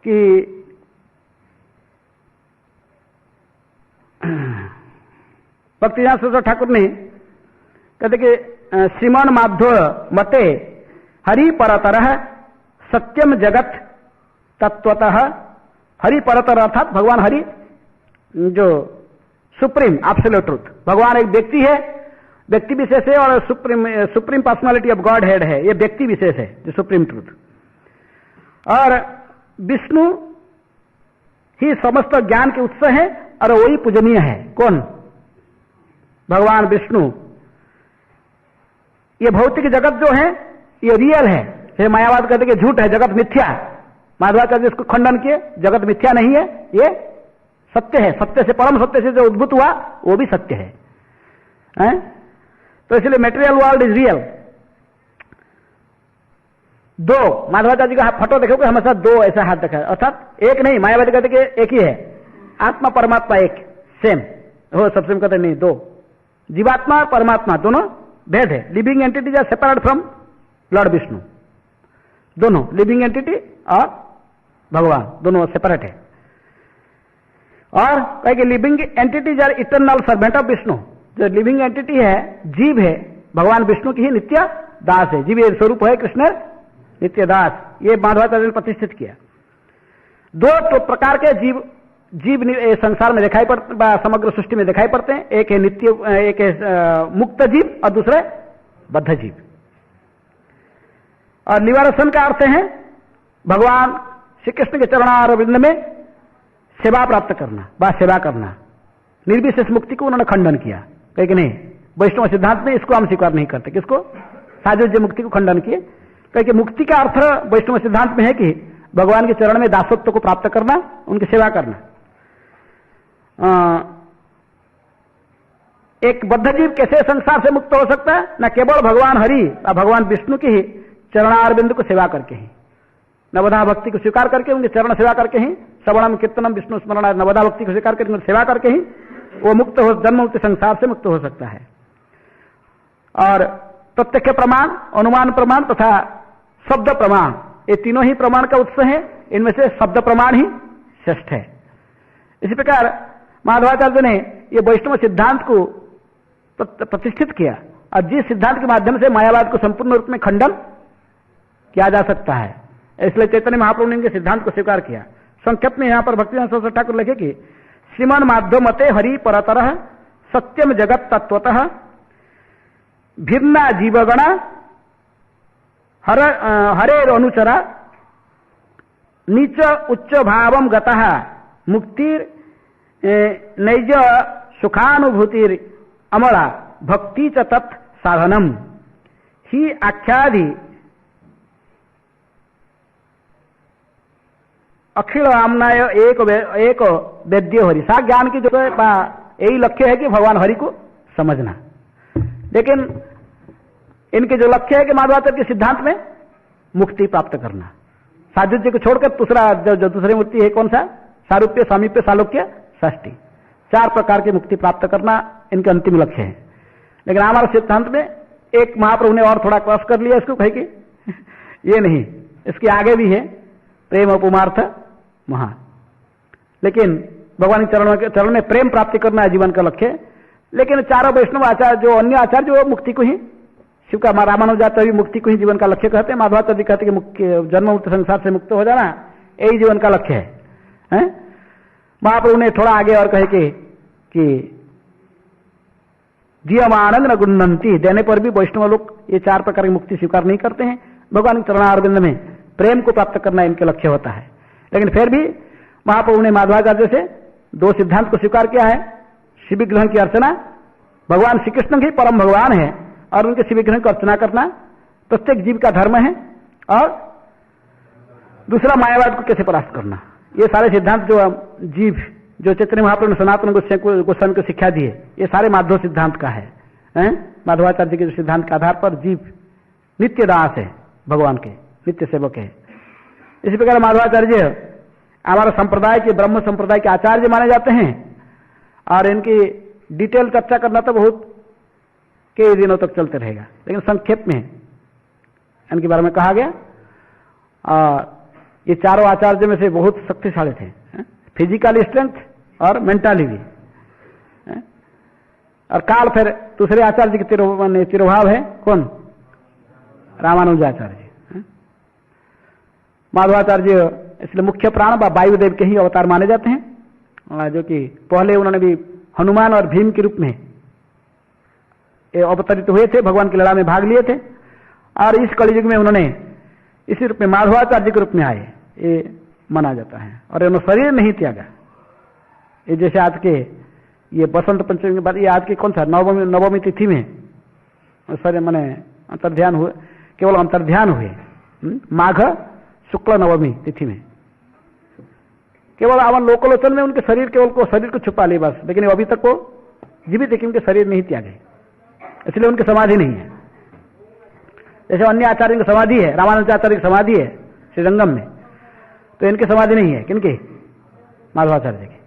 कि भक्तिनाथ सरस्वती ठाकुर ने कहते कि श्रीमान माधव मते हरि परतर सत्यम जगत तत्वतः, हरि परतर अर्थात भगवान हरि जो सुप्रीम एब्सोल्यूट ट्रूथ, भगवान एक व्यक्ति है, व्यक्ति विशेष है, और supreme personality of God head है, ये व्यक्ति विशेष है जो सुप्रीम ट्रूथ। और विष्णु ही समस्त ज्ञान के उत्स है और वही पूजनीय है। कौन? भगवान विष्णु। ये भौतिक जगत जो है ये रियल है, ये मायावाद कहते कि झूठ है, जगत मिथ्या। माधवाचार्य इसको खंडन किए, जगत मिथ्या नहीं है, ये सत्य है, सत्य से परम सत्य से जो उद्भूत हुआ वो भी सत्य है। तो इसलिए मेटेरियल वर्ल्ड इज रियल। दो, माधवाचार्य का फोटो देखोगे हमेशा दो ऐसा हाथ देखा है, अर्थात एक नहीं, मायावादी कहते कि एक ही है, आत्मा परमात्मा एक सेम हो, सबसे कहते नहीं दो, जीवात्मा और परमात्मा दोनों भेद है। Living entities are separate from lord Vishnu, दोनों लिविंग एंटिटी और भगवान दोनों सेपरेट है। और कहे living entities are eternal servant of Vishnu, जो लिविंग एंटिटी है जीव है, भगवान विष्णु की ही नित्य दास है, जीव स्वरूप है कृष्ण नित्य दास, ये माधवाचार्य ने प्रतिष्ठित किया। दो तो प्रकार के जीव संसार में दिखाई पड़ते, समग्र सृष्टि में दिखाई पड़ते हैं, एक है नित्य, एक है मुक्त जीव और दूसरे बद्ध जीव। और निवारसन का अर्थ है भगवान श्री कृष्ण के चरणारविंद में सेवा प्राप्त करना, बा सेवा करना। निर्विशेष मुक्ति को उन्होंने खंडन किया, कहे कि नहीं, वैष्णव सिद्धांत में इसको हम स्वीकार नहीं करते। किसको? सायुज्य मुक्ति को खंडन किए, कहे कि मुक्ति का अर्थ वैष्णव सिद्धांत में है कि भगवान के चरण में दासत्व को प्राप्त करना, उनकी सेवा करना। एक बद्ध जीव कैसे संसार से मुक्त हो सकता है? न केवल भगवान हरि और भगवान विष्णु की ही चरणारविंद को सेवा करके ही, नवधा भक्ति को स्वीकार करके, उनके चरण सेवा करके ही, श्रवणम कीर्तनम विष्णु स्मरण, नवधा भक्ति को स्वीकार करके सेवा करके ही वो मुक्त हो, जन्म मुक्ति संसार से मुक्त हो सकता है। और प्रत्यक्ष प्रमाण, अनुमान प्रमाण तथा शब्द प्रमाण, ये तीनों ही प्रमाण का उत्स है। इनमें से शब्द प्रमाण ही श्रेष्ठ है। इसी प्रकार माधवाचार्य ने ये वैष्णव सिद्धांत को प्रतिष्ठित किया और जिस सिद्धांत के माध्यम से मायावाद को संपूर्ण रूप में खंडन किया जा सकता है, इसलिए चैतन्य महाप्रभु ने इनके सिद्धांत को स्वीकार किया। संक्षेप में यहां पर भक्तिवेदांत सरस्वती ठाकुर लिखे कि श्रीमन माध्यमते हरि परतरः सत्यम जगत तत्वतः भिन्ना जीवगणा हरेर अनुचरा नीच उच्च भावम गतः मुक्तिर नैज सुखानुभूतिर अमला भक्ति च तत् साधनम ही आख्यादि अखिल आमनाय एक वेद्य हरि। सा ज्ञान की जो यही लक्ष्य है कि भगवान हरि को समझना। लेकिन इनके जो लक्ष्य है कि माधवाचार्य के सिद्धांत में मुक्ति प्राप्त करना। साजुज्य को छोड़कर दूसरा जो दूसरी मूर्ति है कौन सा? सारूप्य, सामीप्य, सालोक्य, षष्ठी, 4 प्रकार की मुक्ति प्राप्त करना इनके अंतिम लक्ष्य है। लेकिन हमारे सिद्धांत में एक महाप्रभु ने और थोड़ा क्रॉस कर लिया इसको, कहे कि ये नहीं, इसके आगे भी है प्रेम उपमार्थ महा। लेकिन भगवान के चरण में प्रेम प्राप्ति करना है जीवन का लक्ष्य। लेकिन चारों वैष्णव आचार्य, जो अन्य आचार्य, जो मुक्ति को ही, शिव का रामानुजाचार्य भी मुक्ति को ही जीवन का लक्ष्य कहते हैं। माधवाचार्य कहते हैं कि जन्म मुक्त संसार से मुक्त हो जाना यही जीवन का लक्ष्य है। महाप्रभु ने थोड़ा आगे और कहे कि जीवम आनंद न गुणंती, देने पर भी वैष्णव लोग ये 4 प्रकार की मुक्ति स्वीकार नहीं करते हैं। भगवान के चरणारविंद में प्रेम को प्राप्त करना इनके लक्ष्य होता है। लेकिन फिर भी महाप्रभु ने माधवाचार्य से 2 सिद्धांत को स्वीकार किया है। शिव विग्रह की अर्चना, भगवान श्री कृष्ण ही परम भगवान है और उनके शिव विग्रह की अर्चना करना प्रत्येक जीव का धर्म है। और दूसरा मायावाद को कैसे परास्त करना, ये सारे सिद्धांत जो जीव, जो चैतन्य महाप्रभु ने सनातन गोस्वामी को शिक्षा दी है, ये सारे माधव सिद्धांत का है। माधवाचार्य के सिद्धांत के आधार पर जीव नित्य दास है, भगवान के नित्य सेवक है। इसी प्रकार माधवाचार्य हमारा संप्रदाय के, ब्रह्म संप्रदाय के आचार्य माने जाते हैं। और इनकी डिटेल चर्चा करना तो बहुत कई दिनों तक चलते रहेगा, लेकिन संक्षेप में इनके बारे में कहा गया। और ये चारों आचार्य में से बहुत शक्तिशाली थे, फिजिकल स्ट्रेंथ और मेंटली भी। और काल फिर दूसरे आचार्य के तिरुभाव है कौन? रामानुजाचार्य। माधवाचार्य इसलिए मुख्य प्राण वायुदेव के ही अवतार माने जाते हैं, जो कि पहले उन्होंने भी हनुमान और भीम के रूप में अवतरित हुए थे, भगवान की लड़ाई में भाग लिए थे। और इस कलयुग में उन्होंने इसी रूप में माधवाचार्य के रूप में आए, ये माना जाता है। और उन्होंने शरीर नहीं त्यागा। ये जैसे आज के ये बसंत पंचमी के बाद, ये आज के कौन सा नवमी तिथि में सर मैंने अंतर्ध्यान हुए, केवल अंतर्ध्यान हुए माघ शुक्ल नवमी तिथि में। केवल आवन लोकलोचन में उनके शरीर केवल को शरीर को छुपा लिए बस, लेकिन अभी तक वो जीवित है कि उनके शरीर नहीं त्यागे, इसलिए उनकी समाधि नहीं है। जैसे अन्य आचार्य की समाधि है, रामानुजाचार्य की समाधि है श्रीरंगम में, तो इनकी समाधि नहीं है। किनकी? माधवाचार्य की।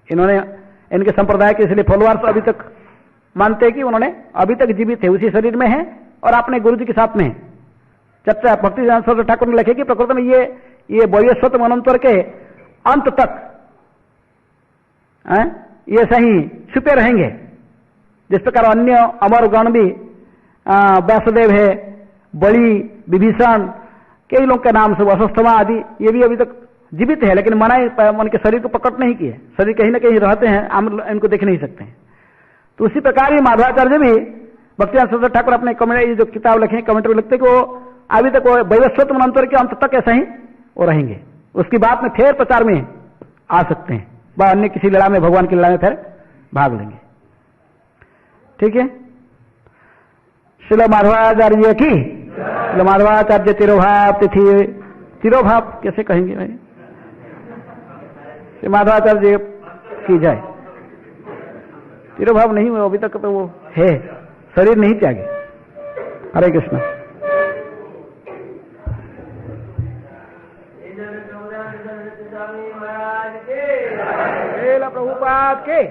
इन्होंने इनके संप्रदाय के इसलिए फॉलोअर्स अभी तक मानते हैं कि उन्होंने अभी तक जीवित है, उसी शरीर में है और अपने गुरु जी के साथ में। चर्चा भक्तिवेदांत सरस्वती ठाकुर ने लिखे कि प्रकृति में ये वैवस्वत मनंतर के अंत तक ये सही छुपे रहेंगे। जिस प्रकार अन्य अमर गण भी व्यासदेव है, बलि, विभीषण, कई लोग के नाम से वसुस्थमा आदि, ये भी अभी तक जीवित है, लेकिन उनके शरीर को पकड़ नहीं किए, शरीर कहीं ना कहीं रहते हैं, हम इनको देख नहीं सकते हैं। तो उसी प्रकार ये माधवाचार्य भी भक्तिवेदांत सरस्वती ठाकुर अपने जो किताब लिखे कमेंट्री लिखते कि वो अभी तक वो वैवस्वत मनंतर के अंत तक ऐसा ही वो रहेंगे। उसकी बात में फिर प्रचार में आ सकते हैं, वह अन्य किसी लड़ाई में, भगवान की लड़ाई में फिर भाग लेंगे। ठीक है। श्रील माधवाचार्य की, श्रील माधवाचार्य तिरुभाव तिथि, तिरुभाव कैसे कहेंगे भाई? श्री माधवाचार्य की जय। तिरुभाव नहीं हुआ अभी तक, तो वो है, शरीर नहीं त्यागे। हरे कृष्ण। प्रभुपाद के